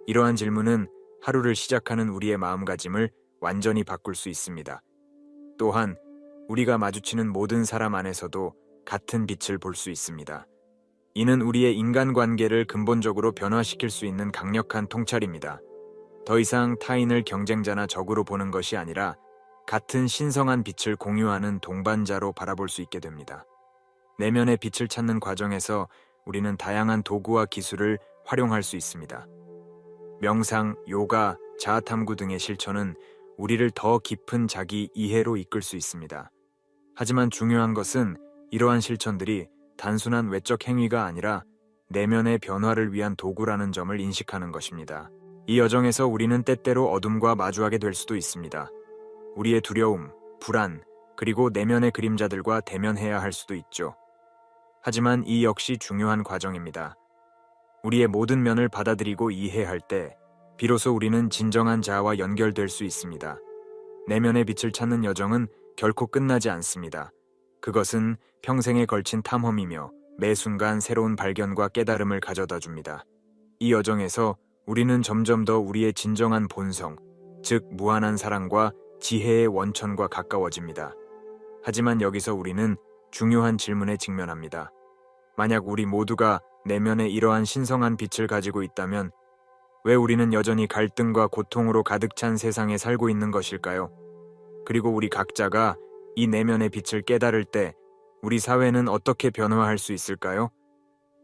이러한 질문은 하루를 시작하는 우리의 마음가짐을 완전히 바꿀 수 있습니다. 또한 우리가 마주치는 모든 사람 안에서도 같은 빛을 볼 수 있습니다. 이는 우리의 인간관계를 근본적으로 변화시킬 수 있는 강력한 통찰입니다. 더 이상 타인을 경쟁자나 적으로 보는 것이 아니라 같은 신성한 빛을 공유하는 동반자로 바라볼 수 있게 됩니다. 내면의 빛을 찾는 과정에서 우리는 다양한 도구와 기술을 활용할 수 있습니다. 명상, 요가, 자아탐구 등의 실천은 우리를 더 깊은 자기 이해로 이끌 수 있습니다. 하지만 중요한 것은 이러한 실천들이 단순한 외적 행위가 아니라 내면의 변화를 위한 도구라는 점을 인식하는 것입니다. 이 여정에서 우리는 때때로 어둠과 마주하게 될 수도 있습니다. 우리의 두려움, 불안, 그리고 내면의 그림자들과 대면해야 할 수도 있죠. 하지만 이 역시 중요한 과정입니다. 우리의 모든 면을 받아들이고 이해할 때 비로소 우리는 진정한 자아와 연결될 수 있습니다. 내면의 빛을 찾는 여정은 결코 끝나지 않습니다. 그것은 평생에 걸친 탐험이며 매 순간 새로운 발견과 깨달음을 가져다 줍니다. 이 여정에서 우리는 점점 더 우리의 진정한 본성, 즉 무한한 사랑과 지혜의 원천과 가까워집니다. 하지만 여기서 우리는 중요한 질문에 직면합니다. 만약 우리 모두가 내면에 이러한 신성한 빛을 가지고 있다면 왜 우리는 여전히 갈등과 고통으로 가득 찬 세상에 살고 있는 것일까요? 그리고 우리 각자가 이 내면의 빛을 깨달을 때 우리 사회는 어떻게 변화할 수 있을까요?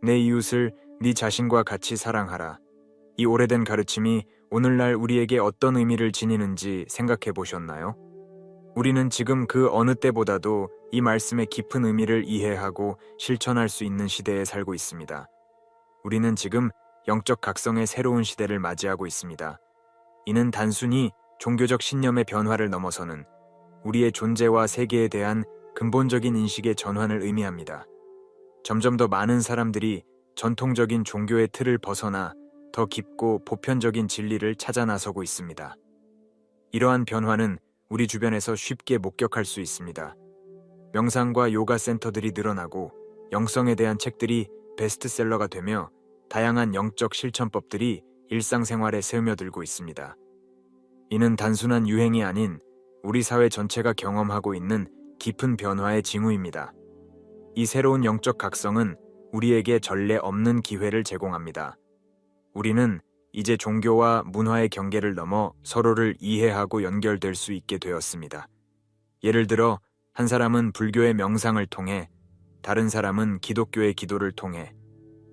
내 이웃을 네 자신과 같이 사랑하라. 이 오래된 가르침이 오늘날 우리에게 어떤 의미를 지니는지 생각해 보셨나요? 우리는 지금 그 어느 때보다도 이 말씀의 깊은 의미를 이해하고 실천할 수 있는 시대에 살고 있습니다. 우리는 지금 영적 각성의 새로운 시대를 맞이하고 있습니다. 이는 단순히 종교적 신념의 변화를 넘어서는 우리의 존재와 세계에 대한 근본적인 인식의 전환을 의미합니다. 점점 더 많은 사람들이 전통적인 종교의 틀을 벗어나 더 깊고 보편적인 진리를 찾아 나서고 있습니다. 이러한 변화는 우리 주변에서 쉽게 목격할 수 있습니다. 명상과 요가 센터들이 늘어나고 영성에 대한 책들이 베스트셀러가 되며 다양한 영적 실천법들이 일상생활에 스며들고 있습니다. 이는 단순한 유행이 아닌 우리 사회 전체가 경험하고 있는 깊은 변화의 징후입니다. 이 새로운 영적 각성은 우리에게 전례 없는 기회를 제공합니다. 우리는 이제 종교와 문화의 경계를 넘어 서로를 이해하고 연결될 수 있게 되었습니다. 예를 들어 한 사람은 불교의 명상을 통해, 다른 사람은 기독교의 기도를 통해,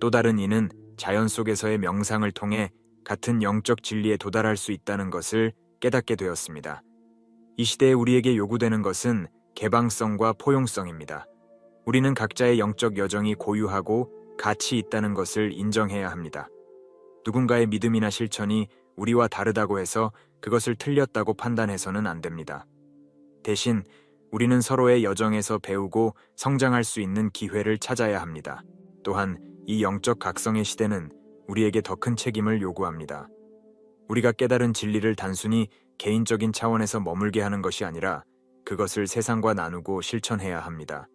또 다른 이는 자연 속에서의 명상을 통해 같은 영적 진리에 도달할 수 있다는 것을 깨닫게 되었습니다. 이 시대에 우리에게 요구되는 것은 개방성과 포용성입니다. 우리는 각자의 영적 여정이 고유하고 가치 있다는 것을 인정해야 합니다. 누군가의 믿음이나 실천이 우리와 다르다고 해서 그것을 틀렸다고 판단해서는 안 됩니다. 대신 우리는 서로의 여정에서 배우고 성장할 수 있는 기회를 찾아야 합니다. 또한 이 영적 각성의 시대는 우리에게 더 큰 책임을 요구합니다. 우리가 깨달은 진리를 단순히 개인적인 차원에서 머물게 하는 것이 아니라 그것을 세상과 나누고 실천해야 합니다.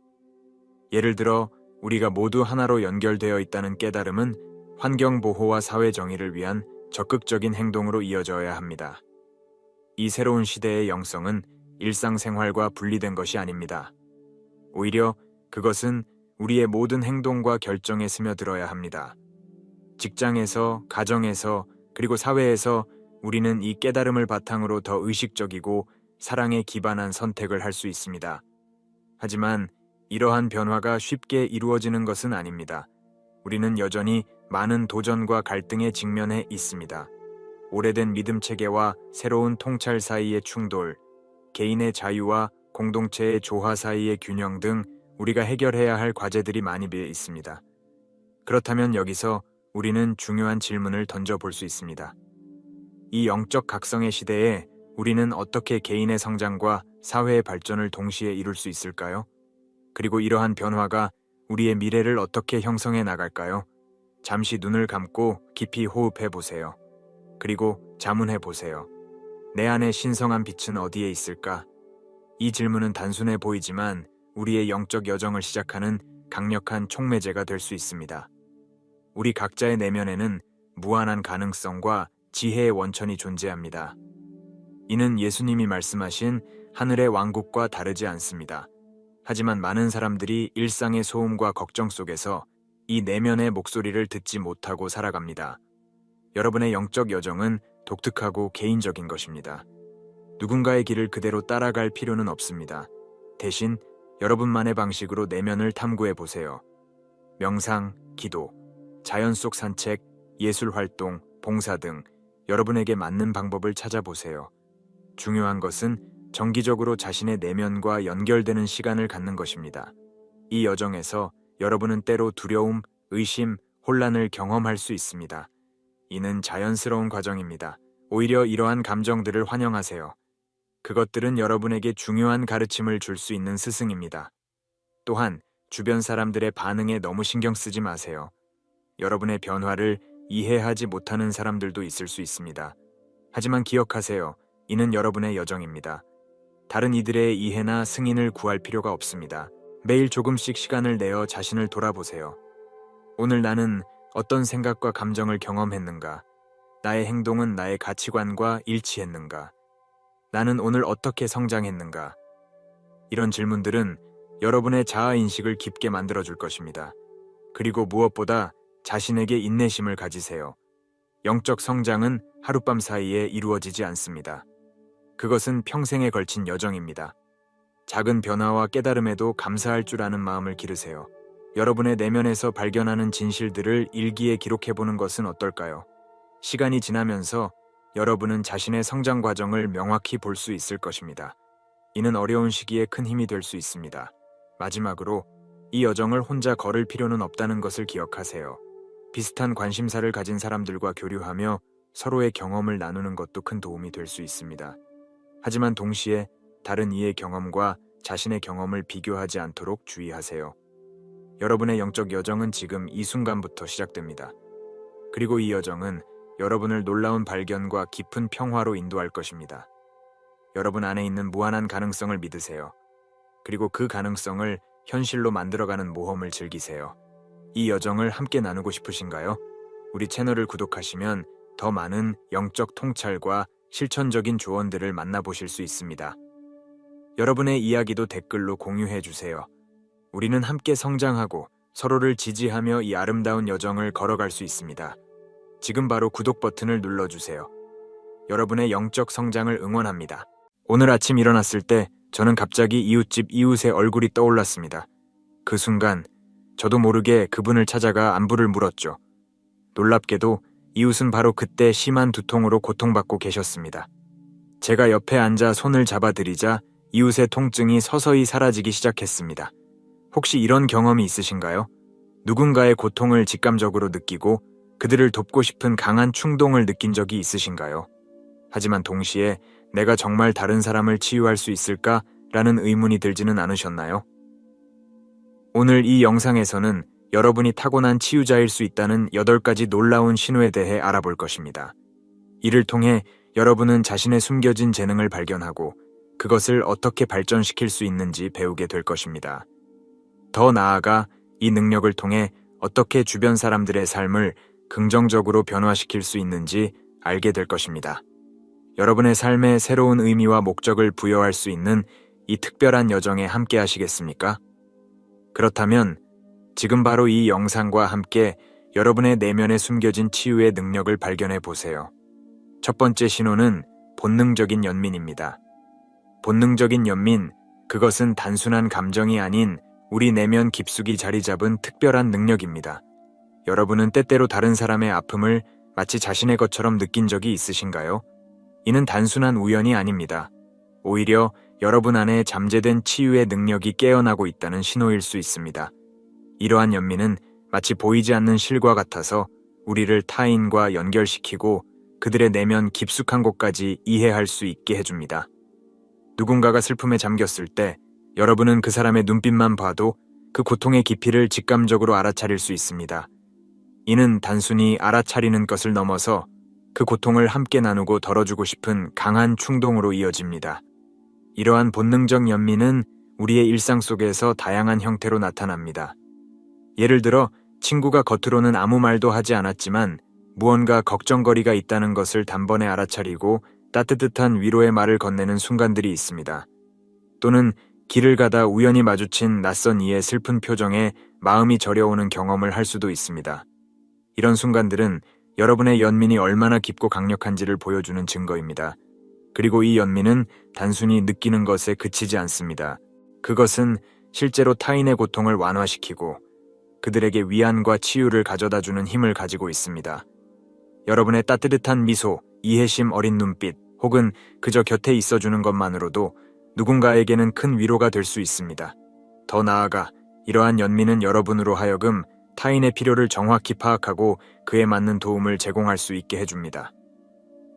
예를 들어 우리가 모두 하나로 연결되어 있다는 깨달음은 환경 보호와 사회 정의를 위한 적극적인 행동으로 이어져야 합니다. 이 새로운 시대의 영성은 일상생활과 분리된 것이 아닙니다. 오히려 그것은 우리의 모든 행동과 결정에 스며들어야 합니다. 직장에서, 가정에서, 그리고 사회에서 우리는 이 깨달음을 바탕으로 더 의식적이고 사랑에 기반한 선택을 할 수 있습니다. 하지만 이러한 변화가 쉽게 이루어지는 것은 아닙니다. 우리는 여전히 많은 도전과 갈등에 직면해 있습니다. 오래된 믿음 체계와 새로운 통찰 사이의 충돌, 개인의 자유와 공동체의 조화 사이의 균형 등 우리가 해결해야 할 과제들이 많이 있습니다. 그렇다면 여기서 우리는 중요한 질문을 던져볼 수 있습니다. 이 영적 각성의 시대에 우리는 어떻게 개인의 성장과 사회의 발전을 동시에 이룰 수 있을까요? 그리고 이러한 변화가 우리의 미래를 어떻게 형성해 나갈까요? 잠시 눈을 감고 깊이 호흡해 보세요. 그리고 자문해 보세요. 내 안의 신성한 빛은 어디에 있을까? 이 질문은 단순해 보이지만 우리의 영적 여정을 시작하는 강력한 촉매제가 될 수 있습니다. 우리 각자의 내면에는 무한한 가능성과 지혜의 원천이 존재합니다. 이는 예수님이 말씀하신 하늘의 왕국과 다르지 않습니다. 하지만 많은 사람들이 일상의 소음과 걱정 속에서 이 내면의 목소리를 듣지 못하고 살아갑니다. 여러분의 영적 여정은 독특하고 개인적인 것입니다. 누군가의 길을 그대로 따라갈 필요는 없습니다. 대신 여러분만의 방식으로 내면을 탐구해 보세요. 명상, 기도, 자연 속 산책, 예술 활동, 봉사 등 여러분에게 맞는 방법을 찾아보세요. 중요한 것은 정기적으로 자신의 내면과 연결되는 시간을 갖는 것입니다. 이 여정에서 여러분은 때로 두려움, 의심, 혼란을 경험할 수 있습니다. 이는 자연스러운 과정입니다. 오히려 이러한 감정들을 환영하세요. 그것들은 여러분에게 중요한 가르침을 줄 수 있는 스승입니다. 또한 주변 사람들의 반응에 너무 신경 쓰지 마세요. 여러분의 변화를 이해하지 못하는 사람들도 있을 수 있습니다. 하지만 기억하세요. 이는 여러분의 여정입니다. 다른 이들의 이해나 승인을 구할 필요가 없습니다. 매일 조금씩 시간을 내어 자신을 돌아보세요. 오늘 나는 어떤 생각과 감정을 경험했는가? 나의 행동은 나의 가치관과 일치했는가? 나는 오늘 어떻게 성장했는가? 이런 질문들은 여러분의 자아인식을 깊게 만들어줄 것입니다. 그리고 무엇보다 자신에게 인내심을 가지세요. 영적 성장은 하룻밤 사이에 이루어지지 않습니다. 그것은 평생에 걸친 여정입니다. 작은 변화와 깨달음에도 감사할 줄 아는 마음을 기르세요. 여러분의 내면에서 발견하는 진실들을 일기에 기록해보는 것은 어떨까요? 시간이 지나면서 여러분은 자신의 성장 과정을 명확히 볼 수 있을 것입니다. 이는 어려운 시기에 큰 힘이 될 수 있습니다. 마지막으로 이 여정을 혼자 걸을 필요는 없다는 것을 기억하세요. 비슷한 관심사를 가진 사람들과 교류하며 서로의 경험을 나누는 것도 큰 도움이 될 수 있습니다. 하지만 동시에 다른 이의 경험과 자신의 경험을 비교하지 않도록 주의하세요. 여러분의 영적 여정은 지금 이 순간부터 시작됩니다. 그리고 이 여정은 여러분을 놀라운 발견과 깊은 평화로 인도할 것입니다. 여러분 안에 있는 무한한 가능성을 믿으세요. 그리고 그 가능성을 현실로 만들어가는 모험을 즐기세요. 이 여정을 함께 나누고 싶으신가요? 우리 채널을 구독하시면 더 많은 영적 통찰과 실천적인 조언들을 만나보실 수 있습니다. 여러분의 이야기도 댓글로 공유해 주세요. 우리는 함께 성장하고 서로를 지지하며 이 아름다운 여정을 걸어갈 수 있습니다. 지금 바로 구독 버튼을 눌러주세요. 여러분의 영적 성장을 응원합니다. 오늘 아침 일어났을 때 저는 갑자기 이웃집 이웃의 얼굴이 떠올랐습니다. 그 순간 저도 모르게 그분을 찾아가 안부를 물었죠. 놀랍게도 이웃은 바로 그때 심한 두통으로 고통받고 계셨습니다. 제가 옆에 앉아 손을 잡아드리자 이웃의 통증이 서서히 사라지기 시작했습니다. 혹시 이런 경험이 있으신가요? 누군가의 고통을 직감적으로 느끼고 그들을 돕고 싶은 강한 충동을 느낀 적이 있으신가요? 하지만 동시에 내가 정말 다른 사람을 치유할 수 있을까? 라는 의문이 들지는 않으셨나요? 오늘 이 영상에서는 여러분이 타고난 치유자일 수 있다는 8가지 놀라운 신호에 대해 알아볼 것입니다. 이를 통해 여러분은 자신의 숨겨진 재능을 발견하고 그것을 어떻게 발전시킬 수 있는지 배우게 될 것입니다. 더 나아가 이 능력을 통해 어떻게 주변 사람들의 삶을 긍정적으로 변화시킬 수 있는지 알게 될 것입니다. 여러분의 삶에 새로운 의미와 목적을 부여할 수 있는 이 특별한 여정에 함께 하시겠습니까? 그렇다면 지금 바로 이 영상과 함께 여러분의 내면에 숨겨진 치유의 능력을 발견해 보세요. 첫 번째 신호는 본능적인 연민입니다. 본능적인 연민, 그것은 단순한 감정이 아닌 우리 내면 깊숙이 자리 잡은 특별한 능력입니다. 여러분은 때때로 다른 사람의 아픔을 마치 자신의 것처럼 느낀 적이 있으신가요? 이는 단순한 우연이 아닙니다. 오히려 여러분 안에 잠재된 치유의 능력이 깨어나고 있다는 신호일 수 있습니다. 이러한 연민은 마치 보이지 않는 실과 같아서 우리를 타인과 연결시키고 그들의 내면 깊숙한 곳까지 이해할 수 있게 해줍니다. 누군가가 슬픔에 잠겼을 때 여러분은 그 사람의 눈빛만 봐도 그 고통의 깊이를 직감적으로 알아차릴 수 있습니다. 이는 단순히 알아차리는 것을 넘어서 그 고통을 함께 나누고 덜어주고 싶은 강한 충동으로 이어집니다. 이러한 본능적 연민은 우리의 일상 속에서 다양한 형태로 나타납니다. 예를 들어 친구가 겉으로는 아무 말도 하지 않았지만 무언가 걱정거리가 있다는 것을 단번에 알아차리고 따뜻한 위로의 말을 건네는 순간들이 있습니다. 또는 길을 가다 우연히 마주친 낯선 이의 슬픈 표정에 마음이 저려오는 경험을 할 수도 있습니다. 이런 순간들은 여러분의 연민이 얼마나 깊고 강력한지를 보여주는 증거입니다. 그리고 이 연민은 단순히 느끼는 것에 그치지 않습니다. 그것은 실제로 타인의 고통을 완화시키고 그들에게 위안과 치유를 가져다주는 힘을 가지고 있습니다. 여러분의 따뜻한 미소, 이해심 어린 눈빛, 혹은 그저 곁에 있어주는 것만으로도 누군가에게는 큰 위로가 될 수 있습니다. 더 나아가 이러한 연민은 여러분으로 하여금 타인의 필요를 정확히 파악하고 그에 맞는 도움을 제공할 수 있게 해줍니다.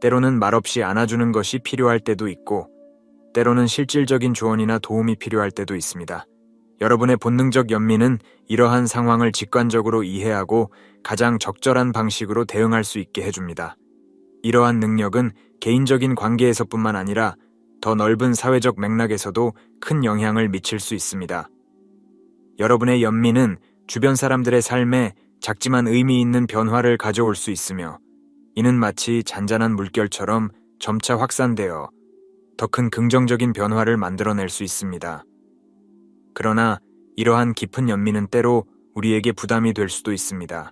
때로는 말없이 안아주는 것이 필요할 때도 있고, 때로는 실질적인 조언이나 도움이 필요할 때도 있습니다. 여러분의 본능적 연민은 이러한 상황을 직관적으로 이해하고 가장 적절한 방식으로 대응할 수 있게 해줍니다. 이러한 능력은 개인적인 관계에서뿐만 아니라 더 넓은 사회적 맥락에서도 큰 영향을 미칠 수 있습니다. 여러분의 연민은 주변 사람들의 삶에 작지만 의미 있는 변화를 가져올 수 있으며, 이는 마치 잔잔한 물결처럼 점차 확산되어 더 큰 긍정적인 변화를 만들어낼 수 있습니다. 그러나 이러한 깊은 연민은 때로 우리에게 부담이 될 수도 있습니다.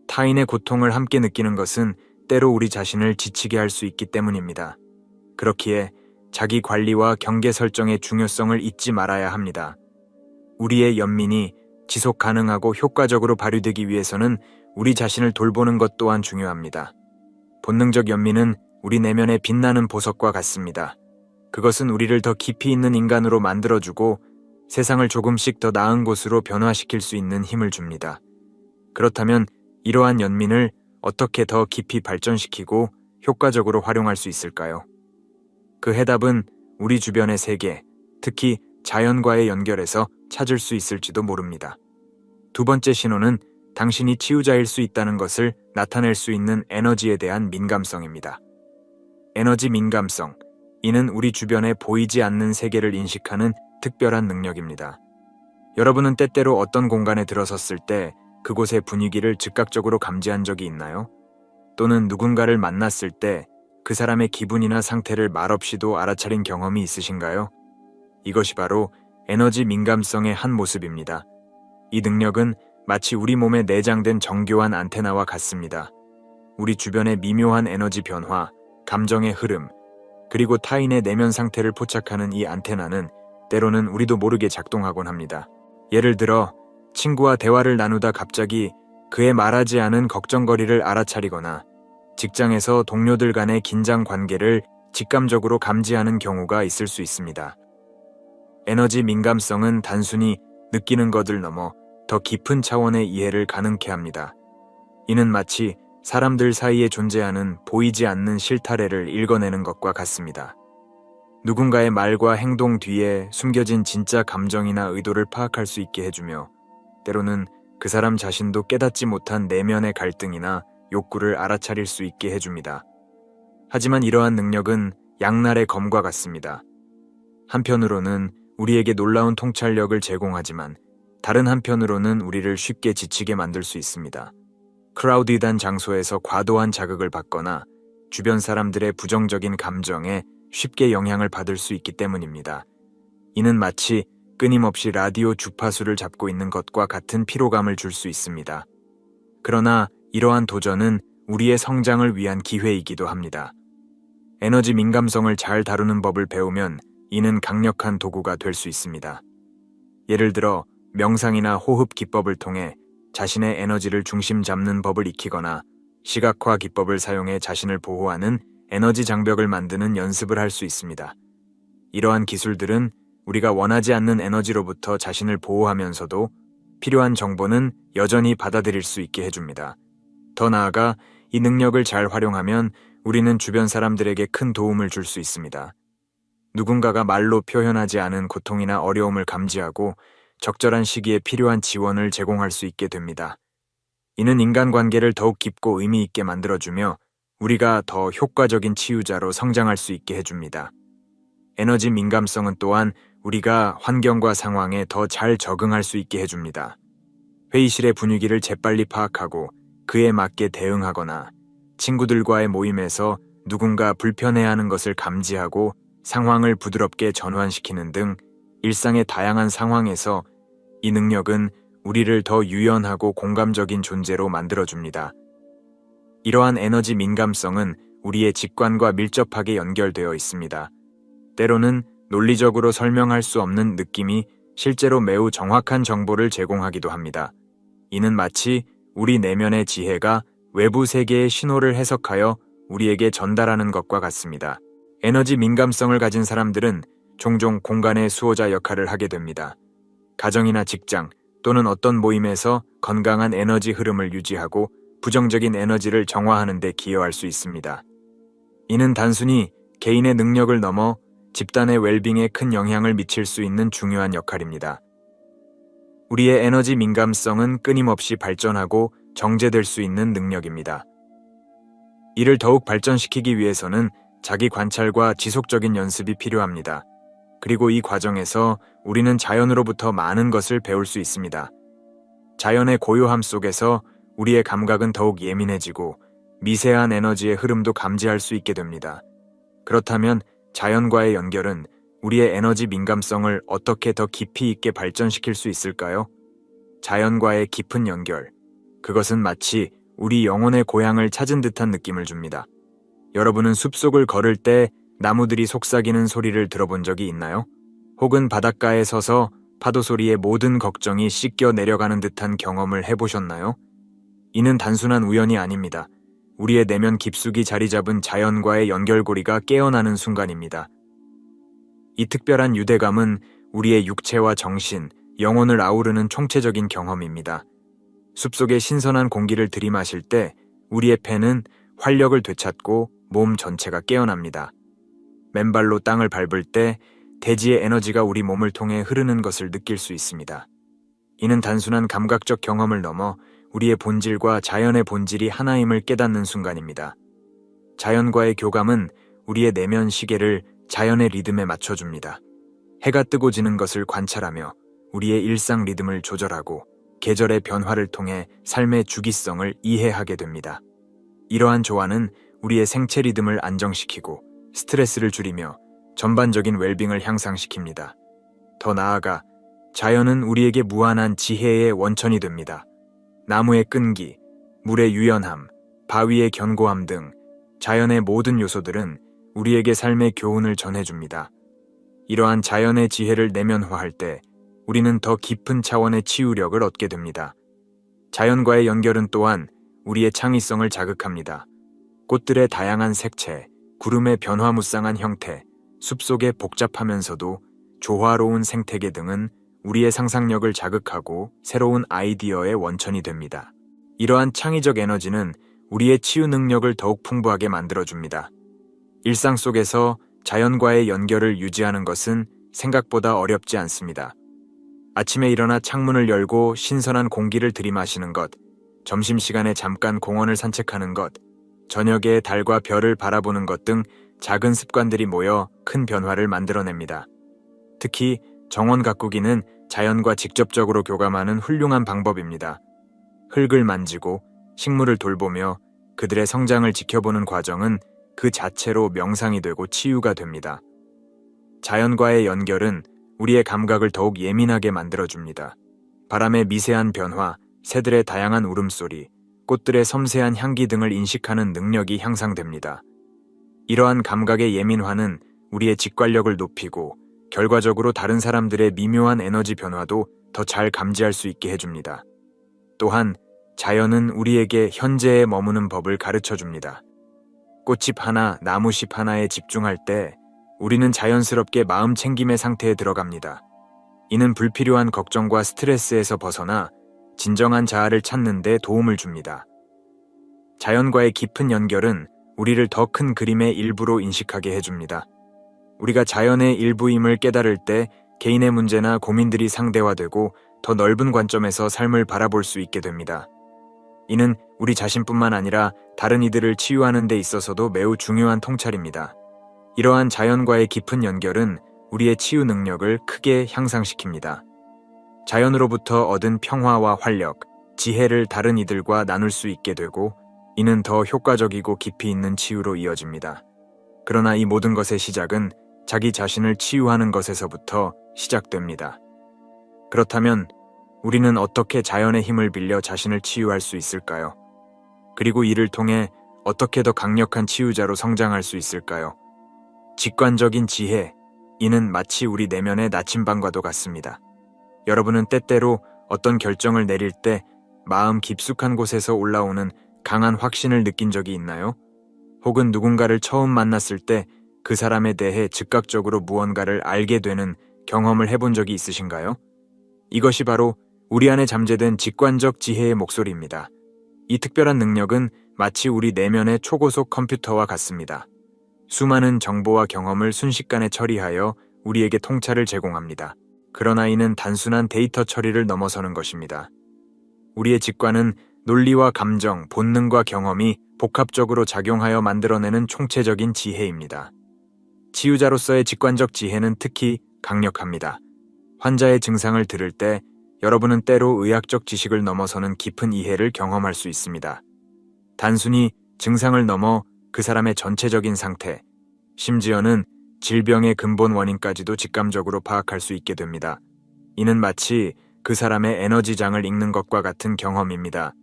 타인의 고통을 함께 느끼는 것은 때로 우리 자신을 지치게 할 수 있기 때문입니다. 그렇기에 자기 관리와 경계 설정의 중요성을 잊지 말아야 합니다. 우리의 연민이 지속 가능하고 효과적으로 발휘되기 위해서는 우리 자신을 돌보는 것 또한 중요합니다. 본능적 연민은 우리 내면의 빛나는 보석과 같습니다. 그것은 우리를 더 깊이 있는 인간으로 만들어주고 세상을 조금씩 더 나은 곳으로 변화시킬 수 있는 힘을 줍니다. 그렇다면 이러한 연민을 어떻게 더 깊이 발전시키고 효과적으로 활용할 수 있을까요? 그 해답은 우리 주변의 세계, 특히 자연과의 연결에서 찾을 수 있을지도 모릅니다. 두 번째 신호는 당신이 치유자일 수 있다는 것을 나타낼 수 있는 에너지에 대한 민감성입니다. 에너지 민감성, 이는 우리 주변에 보이지 않는 세계를 인식하는 특별한 능력입니다. 여러분은 때때로 어떤 공간에 들어섰을 때 그곳의 분위기를 즉각적으로 감지한 적이 있나요? 또는 누군가를 만났을 때 그 사람의 기분이나 상태를 말없이도 알아차린 경험이 있으신가요? 이것이 바로 에너지 민감성의 한 모습입니다. 이 능력은 마치 우리 몸에 내장된 정교한 안테나와 같습니다. 우리 주변의 미묘한 에너지 변화, 감정의 흐름, 그리고 타인의 내면 상태를 포착하는 이 안테나는 때로는 우리도 모르게 작동하곤 합니다. 예를 들어 친구와 대화를 나누다 갑자기 그의 말하지 않은 걱정거리를 알아차리거나 직장에서 동료들 간의 긴장 관계를 직감적으로 감지하는 경우가 있을 수 있습니다. 에너지 민감성은 단순히 느끼는 것을 넘어 더 깊은 차원의 이해를 가능케 합니다. 이는 마치 사람들 사이에 존재하는 보이지 않는 실타래를 읽어내는 것과 같습니다. 누군가의 말과 행동 뒤에 숨겨진 진짜 감정이나 의도를 파악할 수 있게 해주며 때로는 그 사람 자신도 깨닫지 못한 내면의 갈등이나 욕구를 알아차릴 수 있게 해줍니다. 하지만 이러한 능력은 양날의 검과 같습니다. 한편으로는 우리에게 놀라운 통찰력을 제공하지만 다른 한편으로는 우리를 쉽게 지치게 만들 수 있습니다. 크라우디한 장소에서 과도한 자극을 받거나 주변 사람들의 부정적인 감정에 쉽게 영향을 받을 수 있기 때문입니다. 이는 마치 끊임없이 라디오 주파수를 잡고 있는 것과 같은 피로감을 줄 수 있습니다. 그러나 이러한 도전은 우리의 성장을 위한 기회이기도 합니다. 에너지 민감성을 잘 다루는 법을 배우면 이는 강력한 도구가 될 수 있습니다. 예를 들어 명상이나 호흡 기법을 통해 자신의 에너지를 중심 잡는 법을 익히거나 시각화 기법을 사용해 자신을 보호하는 에너지 장벽을 만드는 연습을 할 수 있습니다. 이러한 기술들은 우리가 원하지 않는 에너지로부터 자신을 보호하면서도 필요한 정보는 여전히 받아들일 수 있게 해줍니다. 더 나아가 이 능력을 잘 활용하면 우리는 주변 사람들에게 큰 도움을 줄 수 있습니다. 누군가가 말로 표현하지 않은 고통이나 어려움을 감지하고 적절한 시기에 필요한 지원을 제공할 수 있게 됩니다. 이는 인간관계를 더욱 깊고 의미 있게 만들어주며 우리가 더 효과적인 치유자로 성장할 수 있게 해줍니다. 에너지 민감성은 또한 우리가 환경과 상황에 더 잘 적응할 수 있게 해줍니다. 회의실의 분위기를 재빨리 파악하고 그에 맞게 대응하거나 친구들과의 모임에서 누군가 불편해하는 것을 감지하고 상황을 부드럽게 전환시키는 등 일상의 다양한 상황에서 이 능력은 우리를 더 유연하고 공감적인 존재로 만들어줍니다. 이러한 에너지 민감성은 우리의 직관과 밀접하게 연결되어 있습니다. 때로는 논리적으로 설명할 수 없는 느낌이 실제로 매우 정확한 정보를 제공하기도 합니다. 이는 마치 우리 내면의 지혜가 외부 세계의 신호를 해석하여 우리에게 전달하는 것과 같습니다. 에너지 민감성을 가진 사람들은 종종 공간의 수호자 역할을 하게 됩니다. 가정이나 직장 또는 어떤 모임에서 건강한 에너지 흐름을 유지하고 부정적인 에너지를 정화하는 데 기여할 수 있습니다. 이는 단순히 개인의 능력을 넘어 집단의 웰빙에 큰 영향을 미칠 수 있는 중요한 역할입니다. 우리의 에너지 민감성은 끊임없이 발전하고 정제될 수 있는 능력입니다. 이를 더욱 발전시키기 위해서는 자기 관찰과 지속적인 연습이 필요합니다. 그리고 이 과정에서 우리는 자연으로부터 많은 것을 배울 수 있습니다. 자연의 고요함 속에서 우리의 감각은 더욱 예민해지고 미세한 에너지의 흐름도 감지할 수 있게 됩니다. 그렇다면 자연과의 연결은 우리의 에너지 민감성을 어떻게 더 깊이 있게 발전시킬 수 있을까요? 자연과의 깊은 연결, 그것은 마치 우리 영혼의 고향을 찾은 듯한 느낌을 줍니다. 여러분은 숲속을 걸을 때 나무들이 속삭이는 소리를 들어본 적이 있나요? 혹은 바닷가에 서서 파도 소리에 모든 걱정이 씻겨 내려가는 듯한 경험을 해보셨나요? 이는 단순한 우연이 아닙니다. 우리의 내면 깊숙이 자리 잡은 자연과의 연결고리가 깨어나는 순간입니다. 이 특별한 유대감은 우리의 육체와 정신, 영혼을 아우르는 총체적인 경험입니다. 숲속의 신선한 공기를 들이마실 때 우리의 폐는 활력을 되찾고 몸 전체가 깨어납니다. 맨발로 땅을 밟을 때 대지의 에너지가 우리 몸을 통해 흐르는 것을 느낄 수 있습니다. 이는 단순한 감각적 경험을 넘어 우리의 본질과 자연의 본질이 하나임을 깨닫는 순간입니다. 자연과의 교감은 우리의 내면 시계를 자연의 리듬에 맞춰줍니다. 해가 뜨고 지는 것을 관찰하며 우리의 일상 리듬을 조절하고 계절의 변화를 통해 삶의 주기성을 이해하게 됩니다. 이러한 조화는 우리의 생체 리듬을 안정시키고 스트레스를 줄이며 전반적인 웰빙을 향상시킵니다. 더 나아가 자연은 우리에게 무한한 지혜의 원천이 됩니다. 나무의 끈기, 물의 유연함, 바위의 견고함 등 자연의 모든 요소들은 우리에게 삶의 교훈을 전해줍니다. 이러한 자연의 지혜를 내면화할 때 우리는 더 깊은 차원의 치유력을 얻게 됩니다. 자연과의 연결은 또한 우리의 창의성을 자극합니다. 꽃들의 다양한 색채, 구름의 변화무쌍한 형태, 숲속의 복잡하면서도 조화로운 생태계 등은 우리의 상상력을 자극하고 새로운 아이디어의 원천이 됩니다. 이러한 창의적 에너지는 우리의 치유 능력을 더욱 풍부하게 만들어줍니다. 일상 속에서 자연과의 연결을 유지하는 것은 생각보다 어렵지 않습니다. 아침에 일어나 창문을 열고 신선한 공기를 들이마시는 것, 점심시간에 잠깐 공원을 산책하는 것, 저녁에 달과 별을 바라보는 것 등 작은 습관들이 모여 큰 변화를 만들어냅니다. 특히 정원 가꾸기는 자연과 직접적으로 교감하는 훌륭한 방법입니다. 흙을 만지고 식물을 돌보며 그들의 성장을 지켜보는 과정은 그 자체로 명상이 되고 치유가 됩니다. 자연과의 연결은 우리의 감각을 더욱 예민하게 만들어줍니다. 바람의 미세한 변화, 새들의 다양한 울음소리, 꽃들의 섬세한 향기 등을 인식하는 능력이 향상됩니다. 이러한 감각의 예민화는 우리의 직관력을 높이고 결과적으로 다른 사람들의 미묘한 에너지 변화도 더 잘 감지할 수 있게 해줍니다. 또한 자연은 우리에게 현재에 머무는 법을 가르쳐줍니다. 꽃잎 하나, 나무잎 하나에 집중할 때 우리는 자연스럽게 마음 챙김의 상태에 들어갑니다. 이는 불필요한 걱정과 스트레스에서 벗어나 진정한 자아를 찾는 데 도움을 줍니다. 자연과의 깊은 연결은 우리를 더 큰 그림의 일부로 인식하게 해줍니다. 우리가 자연의 일부임을 깨달을 때 개인의 문제나 고민들이 상대화되고 더 넓은 관점에서 삶을 바라볼 수 있게 됩니다. 이는 우리 자신뿐만 아니라 다른 이들을 치유하는 데 있어서도 매우 중요한 통찰입니다. 이러한 자연과의 깊은 연결은 우리의 치유 능력을 크게 향상시킵니다. 자연으로부터 얻은 평화와 활력, 지혜를 다른 이들과 나눌 수 있게 되고 이는 더 효과적이고 깊이 있는 치유로 이어집니다. 그러나 이 모든 것의 시작은 자기 자신을 치유하는 것에서부터 시작됩니다. 그렇다면 우리는 어떻게 자연의 힘을 빌려 자신을 치유할 수 있을까요? 그리고 이를 통해 어떻게 더 강력한 치유자로 성장할 수 있을까요? 직관적인 지혜, 이는 마치 우리 내면의 나침반과도 같습니다. 여러분은 때때로 어떤 결정을 내릴 때 마음 깊숙한 곳에서 올라오는 강한 확신을 느낀 적이 있나요? 혹은 누군가를 처음 만났을 때 그 사람에 대해 즉각적으로 무언가를 알게 되는 경험을 해본 적이 있으신가요? 이것이 바로 우리 안에 잠재된 직관적 지혜의 목소리입니다. 이 특별한 능력은 마치 우리 내면의 초고속 컴퓨터와 같습니다. 수많은 정보와 경험을 순식간에 처리하여 우리에게 통찰을 제공합니다. 그러나 이는 단순한 데이터 처리를 넘어서는 것입니다. 우리의 직관은 논리와 감정, 본능과 경험이 복합적으로 작용하여 만들어내는 총체적인 지혜입니다. 치유자로서의 직관적 지혜는 특히 강력합니다. 환자의 증상을 들을 때 여러분은 때로 의학적 지식을 넘어서는 깊은 이해를 경험할 수 있습니다. 단순히 증상을 넘어 그 사람의 전체적인 상태, 심지어는 질병의 근본 원인까지도 직감적으로 파악할 수 있게 됩니다. 이는 마치 그 사람의 에너지장을 읽는 것과 같은 경험입니다.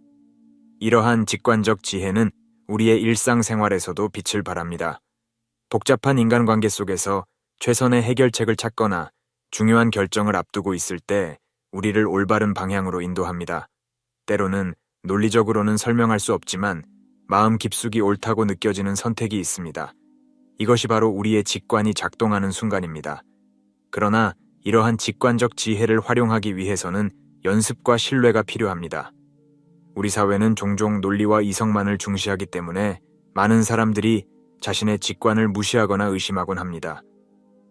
이러한 직관적 지혜는 우리의 일상생활에서도 빛을 발합니다. 복잡한 인간관계 속에서 최선의 해결책을 찾거나 중요한 결정을 앞두고 있을 때 우리를 올바른 방향으로 인도합니다. 때로는 논리적으로는 설명할 수 없지만 마음 깊숙이 옳다고 느껴지는 선택이 있습니다. 이것이 바로 우리의 직관이 작동하는 순간입니다. 그러나 이러한 직관적 지혜를 활용하기 위해서는 연습과 신뢰가 필요합니다. 우리 사회는 종종 논리와 이성만을 중시하기 때문에 많은 사람들이 자신의 직관을 무시하거나 의심하곤 합니다.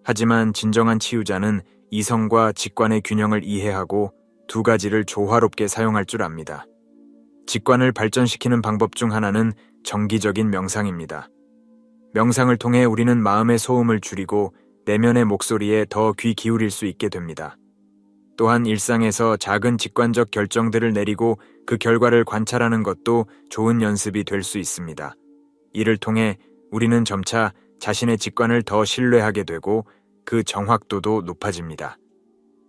하지만 진정한 치유자는 이성과 직관의 균형을 이해하고 두 가지를 조화롭게 사용할 줄 압니다. 직관을 발전시키는 방법 중 하나는 정기적인 명상입니다. 명상을 통해 우리는 마음의 소음을 줄이고 내면의 목소리에 더 귀 기울일 수 있게 됩니다. 또한 일상에서 작은 직관적 결정들을 내리고 그 결과를 관찰하는 것도 좋은 연습이 될 수 있습니다. 이를 통해 우리는 점차 자신의 직관을 더 신뢰하게 되고 그 정확도도 높아집니다.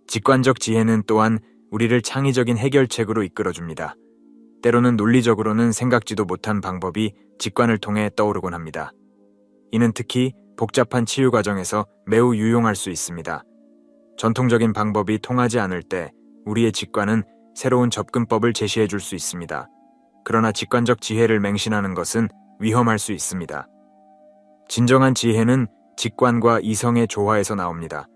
직관적 지혜는 또한 우리를 창의적인 해결책으로 이끌어줍니다. 때로는 논리적으로는 생각지도 못한 방법이 직관을 통해 떠오르곤 합니다. 이는 특히 복잡한 치유 과정에서 매우 유용할 수 있습니다. 전통적인 방법이 통하지 않을 때 우리의 직관은 새로운 접근법을 제시해 줄 수 있습니다. 그러나 직관적 지혜를 맹신하는 것은 위험할 수 있습니다. 진정한 지혜는 직관과 이성의 조화에서 나옵니다.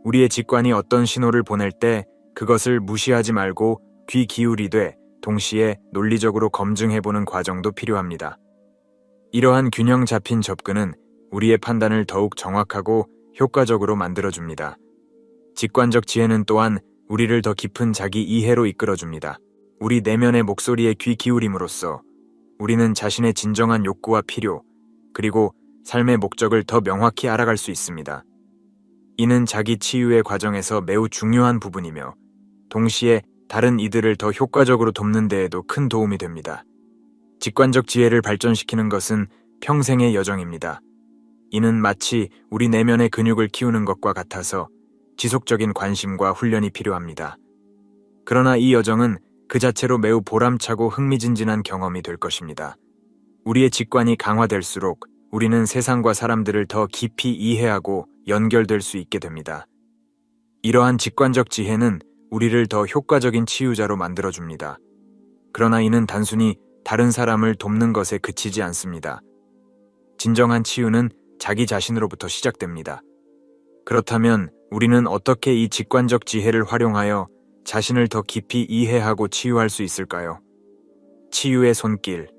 우리의 직관이 어떤 신호를 보낼 때 그것을 무시하지 말고 귀 기울이되 동시에 논리적으로 검증해보는 과정도 필요합니다. 이러한 균형 잡힌 접근은 우리의 판단을 더욱 정확하고 효과적으로 만들어줍니다. 직관적 지혜는 또한 우리를 더 깊은 자기 이해로 이끌어줍니다. 우리 내면의 목소리에 귀 기울임으로써 우리는 자신의 진정한 욕구와 필요, 그리고 삶의 목적을 더 명확히 알아갈 수 있습니다. 이는 자기 치유의 과정에서 매우 중요한 부분이며 동시에 다른 이들을 더 효과적으로 돕는 데에도 큰 도움이 됩니다. 직관적 지혜를 발전시키는 것은 평생의 여정입니다. 이는 마치 우리 내면의 근육을 키우는 것과 같아서 지속적인 관심과 훈련이 필요합니다. 그러나 이 여정은 그 자체로 매우 보람차고 흥미진진한 경험이 될 것입니다. 우리의 직관이 강화될수록 우리는 세상과 사람들을 더 깊이 이해하고 연결될 수 있게 됩니다. 이러한 직관적 지혜는 우리를 더 효과적인 치유자로 만들어줍니다. 그러나 이는 단순히 다른 사람을 돕는 것에 그치지 않습니다. 진정한 치유는 자기 자신으로부터 시작됩니다. 그렇다면 우리는 어떻게 이 직관적 지혜를 활용하여 자신을 더 깊이 이해하고 치유할 수 있을까요? 치유의 손길.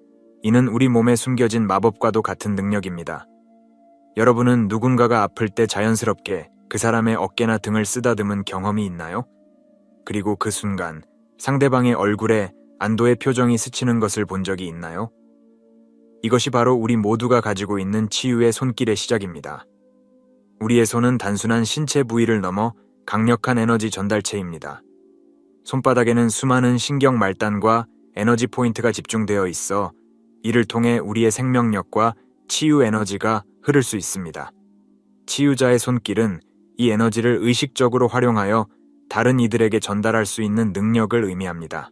이는 우리 몸에 숨겨진 마법과도 같은 능력입니다. 여러분은 누군가가 아플 때 자연스럽게 그 사람의 어깨나 등을 쓰다듬은 경험이 있나요? 그리고 그 순간 상대방의 얼굴에 안도의 표정이 스치는 것을 본 적이 있나요? 이것이 바로 우리 모두가 가지고 있는 치유의 손길의 시작입니다. 우리의 손은 단순한 신체 부위를 넘어 강력한 에너지 전달체입니다. 손바닥에는 수많은 신경 말단과 에너지 포인트가 집중되어 있어 이를 통해 우리의 생명력과 치유 에너지가 흐를 수 있습니다. 치유자의 손길은 이 에너지를 의식적으로 활용하여 다른 이들에게 전달할 수 있는 능력을 의미합니다.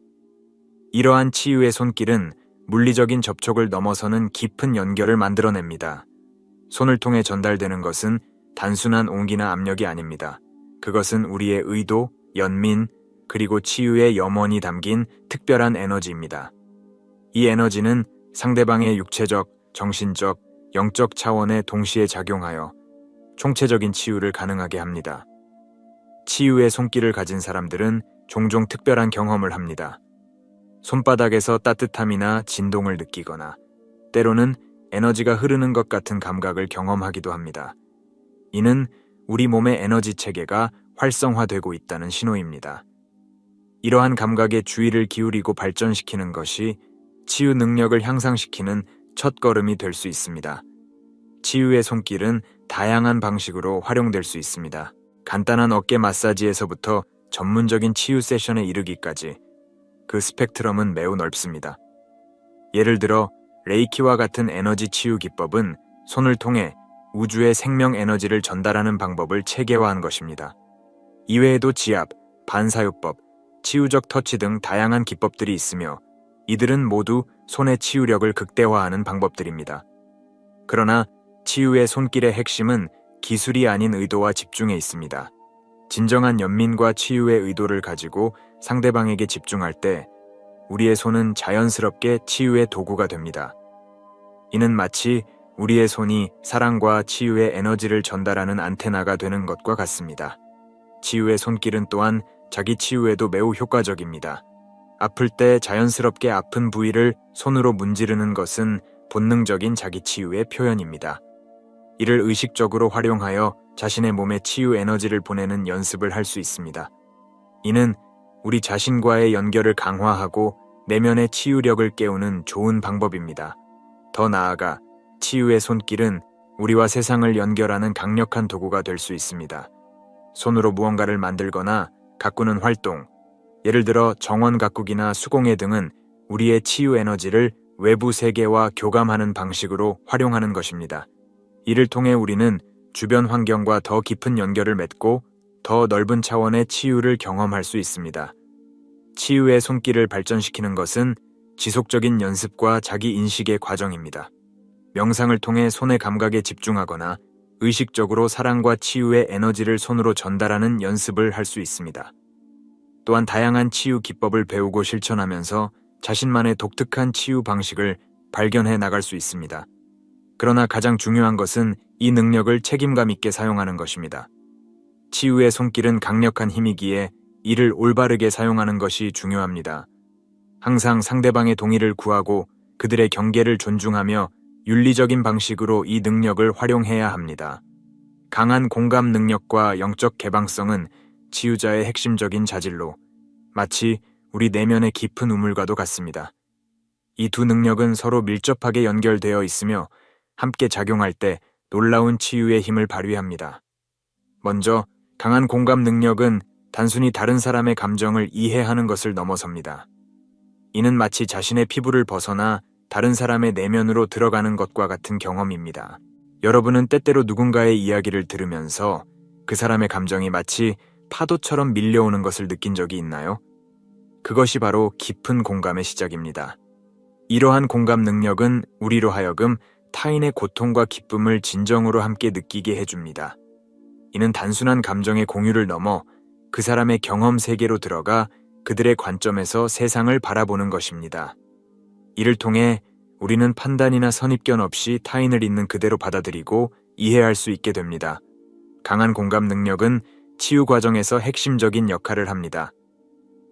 이러한 치유의 손길은 물리적인 접촉을 넘어서는 깊은 연결을 만들어냅니다. 손을 통해 전달되는 것은 단순한 온기나 압력이 아닙니다. 그것은 우리의 의도, 연민, 그리고 치유의 염원이 담긴 특별한 에너지입니다. 이 에너지는 상대방의 육체적, 정신적, 영적 차원에 동시에 작용하여 총체적인 치유를 가능하게 합니다. 치유의 손길을 가진 사람들은 종종 특별한 경험을 합니다. 손바닥에서 따뜻함이나 진동을 느끼거나 때로는 에너지가 흐르는 것 같은 감각을 경험하기도 합니다. 이는 우리 몸의 에너지 체계가 활성화되고 있다는 신호입니다. 이러한 감각에 주의를 기울이고 발전시키는 것이 치유 능력을 향상시키는 첫걸음이 될 수 있습니다. 치유의 손길은 다양한 방식으로 활용될 수 있습니다. 간단한 어깨 마사지에서부터 전문적인 치유 세션에 이르기까지 그 스펙트럼은 매우 넓습니다. 예를 들어 레이키와 같은 에너지 치유 기법은 손을 통해 우주의 생명 에너지를 전달하는 방법을 체계화한 것입니다. 이외에도 지압, 반사요법, 치유적 터치 등 다양한 기법들이 있으며 이들은 모두 손의 치유력을 극대화하는 방법들입니다. 그러나 치유의 손길의 핵심은 기술이 아닌 의도와 집중에 있습니다. 진정한 연민과 치유의 의도를 가지고 상대방에게 집중할 때 우리의 손은 자연스럽게 치유의 도구가 됩니다. 이는 마치 우리의 손이 사랑과 치유의 에너지를 전달하는 안테나가 되는 것과 같습니다. 치유의 손길은 또한 자기 치유에도 매우 효과적입니다. 아플 때 자연스럽게 아픈 부위를 손으로 문지르는 것은 본능적인 자기 치유의 표현입니다. 이를 의식적으로 활용하여 자신의 몸에 치유 에너지를 보내는 연습을 할 수 있습니다. 이는 우리 자신과의 연결을 강화하고 내면의 치유력을 깨우는 좋은 방법입니다. 더 나아가 치유의 손길은 우리와 세상을 연결하는 강력한 도구가 될 수 있습니다. 손으로 무언가를 만들거나 가꾸는 활동, 예를 들어 정원 가꾸기나 수공예 등은 우리의 치유 에너지를 외부 세계와 교감하는 방식으로 활용하는 것입니다. 이를 통해 우리는 주변 환경과 더 깊은 연결을 맺고 더 넓은 차원의 치유를 경험할 수 있습니다. 치유의 손길을 발전시키는 것은 지속적인 연습과 자기 인식의 과정입니다. 명상을 통해 손의 감각에 집중하거나 의식적으로 사랑과 치유의 에너지를 손으로 전달하는 연습을 할 수 있습니다. 또한 다양한 치유 기법을 배우고 실천하면서 자신만의 독특한 치유 방식을 발견해 나갈 수 있습니다. 그러나 가장 중요한 것은 이 능력을 책임감 있게 사용하는 것입니다. 치유의 손길은 강력한 힘이기에 이를 올바르게 사용하는 것이 중요합니다. 항상 상대방의 동의를 구하고 그들의 경계를 존중하며 윤리적인 방식으로 이 능력을 활용해야 합니다. 강한 공감 능력과 영적 개방성은 치유자의 핵심적인 자질로 마치 우리 내면의 깊은 우물과도 같습니다. 이 두 능력은 서로 밀접하게 연결되어 있으며 함께 작용할 때 놀라운 치유의 힘을 발휘합니다. 먼저 강한 공감 능력은 단순히 다른 사람의 감정을 이해하는 것을 넘어섭니다. 이는 마치 자신의 피부를 벗어나 다른 사람의 내면으로 들어가는 것과 같은 경험입니다. 여러분은 때때로 누군가의 이야기를 들으면서 그 사람의 감정이 마치 파도처럼 밀려오는 것을 느낀 적이 있나요? 그것이 바로 깊은 공감의 시작입니다. 이러한 공감 능력은 우리로 하여금 타인의 고통과 기쁨을 진정으로 함께 느끼게 해줍니다. 이는 단순한 감정의 공유를 넘어 그 사람의 경험 세계로 들어가 그들의 관점에서 세상을 바라보는 것입니다. 이를 통해 우리는 판단이나 선입견 없이 타인을 있는 그대로 받아들이고 이해할 수 있게 됩니다. 강한 공감 능력은 치유 과정에서 핵심적인 역할을 합니다.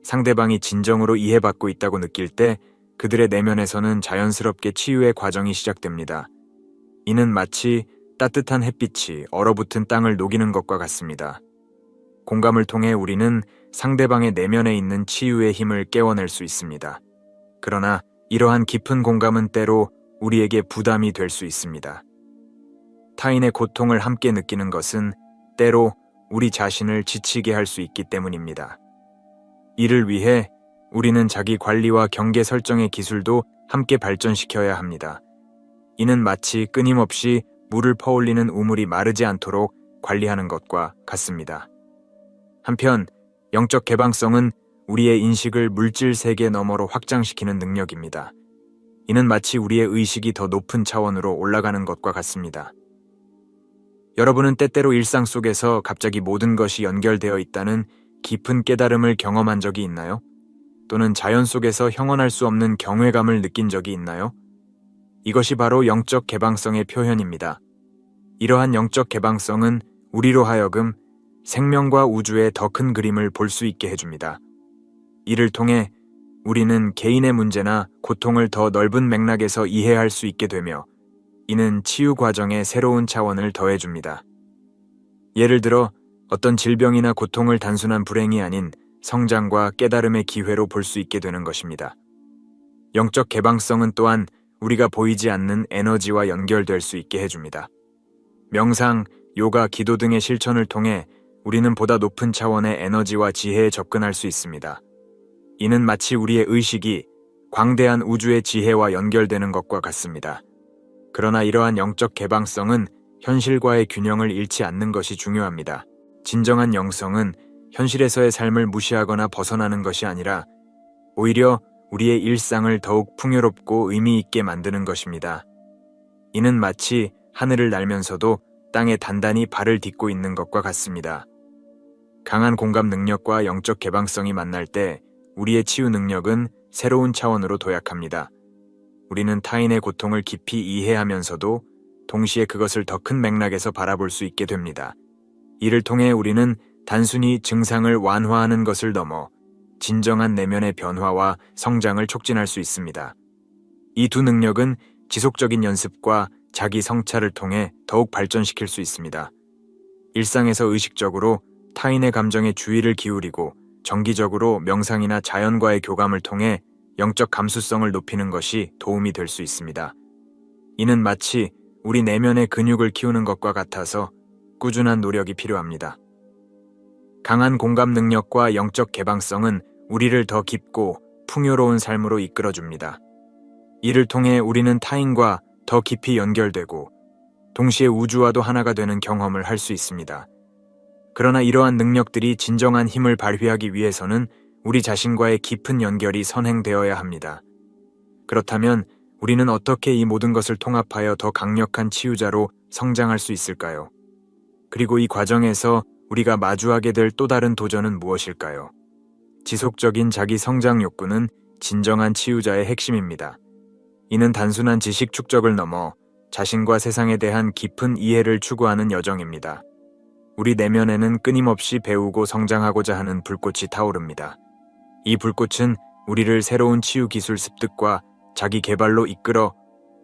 상대방이 진정으로 이해받고 있다고 느낄 때 그들의 내면에서는 자연스럽게 치유의 과정이 시작됩니다. 이는 마치 따뜻한 햇빛이 얼어붙은 땅을 녹이는 것과 같습니다. 공감을 통해 우리는 상대방의 내면에 있는 치유의 힘을 깨워낼 수 있습니다. 그러나 이러한 깊은 공감은 때로 우리에게 부담이 될 수 있습니다. 타인의 고통을 함께 느끼는 것은 때로 우리 자신을 지치게 할 수 있기 때문입니다. 이를 위해 우리는 자기 관리와 경계 설정의 기술도 함께 발전시켜야 합니다. 이는 마치 끊임없이 물을 퍼올리는 우물이 마르지 않도록 관리하는 것과 같습니다. 한편 영적 개방성은 우리의 인식을 물질 세계 너머로 확장시키는 능력입니다. 이는 마치 우리의 의식이 더 높은 차원으로 올라가는 것과 같습니다. 여러분은 때때로 일상 속에서 갑자기 모든 것이 연결되어 있다는 깊은 깨달음을 경험한 적이 있나요? 또는 자연 속에서 형언할 수 없는 경외감을 느낀 적이 있나요? 이것이 바로 영적 개방성의 표현입니다. 이러한 영적 개방성은 우리로 하여금 생명과 우주의 더 큰 그림을 볼 수 있게 해줍니다. 이를 통해 우리는 개인의 문제나 고통을 더 넓은 맥락에서 이해할 수 있게 되며 이는 치유 과정에 새로운 차원을 더해줍니다. 예를 들어 어떤 질병이나 고통을 단순한 불행이 아닌 성장과 깨달음의 기회로 볼 수 있게 되는 것입니다. 영적 개방성은 또한 우리가 보이지 않는 에너지와 연결될 수 있게 해줍니다. 명상, 요가, 기도 등의 실천을 통해 우리는 보다 높은 차원의 에너지와 지혜에 접근할 수 있습니다. 이는 마치 우리의 의식이 광대한 우주의 지혜와 연결되는 것과 같습니다. 그러나 이러한 영적 개방성은 현실과의 균형을 잃지 않는 것이 중요합니다. 진정한 영성은 현실에서의 삶을 무시하거나 벗어나는 것이 아니라 오히려 우리의 일상을 더욱 풍요롭고 의미 있게 만드는 것입니다. 이는 마치 하늘을 날면서도 땅에 단단히 발을 딛고 있는 것과 같습니다. 강한 공감 능력과 영적 개방성이 만날 때 우리의 치유 능력은 새로운 차원으로 도약합니다. 우리는 타인의 고통을 깊이 이해하면서도 동시에 그것을 더 큰 맥락에서 바라볼 수 있게 됩니다. 이를 통해 우리는 단순히 증상을 완화하는 것을 넘어 진정한 내면의 변화와 성장을 촉진할 수 있습니다. 이 두 능력은 지속적인 연습과 자기 성찰을 통해 더욱 발전시킬 수 있습니다. 일상에서 의식적으로 타인의 감정에 주의를 기울이고 정기적으로 명상이나 자연과의 교감을 통해 영적 감수성을 높이는 것이 도움이 될 수 있습니다. 이는 마치 우리 내면의 근육을 키우는 것과 같아서 꾸준한 노력이 필요합니다. 강한 공감 능력과 영적 개방성은 우리를 더 깊고 풍요로운 삶으로 이끌어줍니다. 이를 통해 우리는 타인과 더 깊이 연결되고 동시에 우주와도 하나가 되는 경험을 할 수 있습니다. 그러나 이러한 능력들이 진정한 힘을 발휘하기 위해서는 우리 자신과의 깊은 연결이 선행되어야 합니다. 그렇다면 우리는 어떻게 이 모든 것을 통합하여 더 강력한 치유자로 성장할 수 있을까요? 그리고 이 과정에서 우리가 마주하게 될 또 다른 도전은 무엇일까요? 지속적인 자기 성장 욕구는 진정한 치유자의 핵심입니다. 이는 단순한 지식 축적을 넘어 자신과 세상에 대한 깊은 이해를 추구하는 여정입니다. 우리 내면에는 끊임없이 배우고 성장하고자 하는 불꽃이 타오릅니다. 이 불꽃은 우리를 새로운 치유 기술 습득과 자기 개발로 이끌어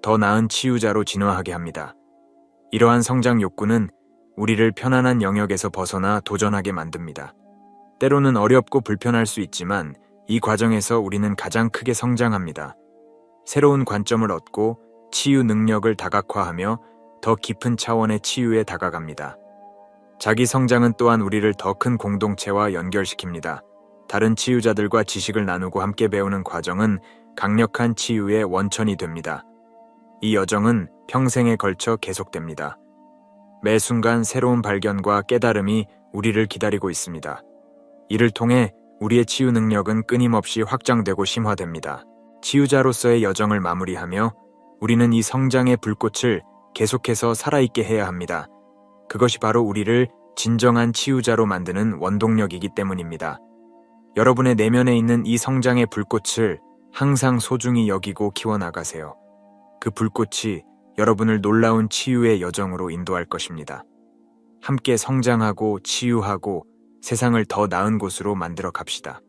더 나은 치유자로 진화하게 합니다. 이러한 성장 욕구는 우리를 편안한 영역에서 벗어나 도전하게 만듭니다. 때로는 어렵고 불편할 수 있지만 이 과정에서 우리는 가장 크게 성장합니다. 새로운 관점을 얻고 치유 능력을 다각화하며 더 깊은 차원의 치유에 다가갑니다. 자기 성장은 또한 우리를 더 큰 공동체와 연결시킵니다. 다른 치유자들과 지식을 나누고 함께 배우는 과정은 강력한 치유의 원천이 됩니다. 이 여정은 평생에 걸쳐 계속됩니다. 매 순간 새로운 발견과 깨달음이 우리를 기다리고 있습니다. 이를 통해 우리의 치유 능력은 끊임없이 확장되고 심화됩니다. 치유자로서의 여정을 마무리하며 우리는 이 성장의 불꽃을 계속해서 살아있게 해야 합니다. 그것이 바로 우리를 진정한 치유자로 만드는 원동력이기 때문입니다. 여러분의 내면에 있는 이 성장의 불꽃을 항상 소중히 여기고 키워나가세요. 그 불꽃이 여러분을 놀라운 치유의 여정으로 인도할 것입니다. 함께 성장하고 치유하고 세상을 더 나은 곳으로 만들어 갑시다.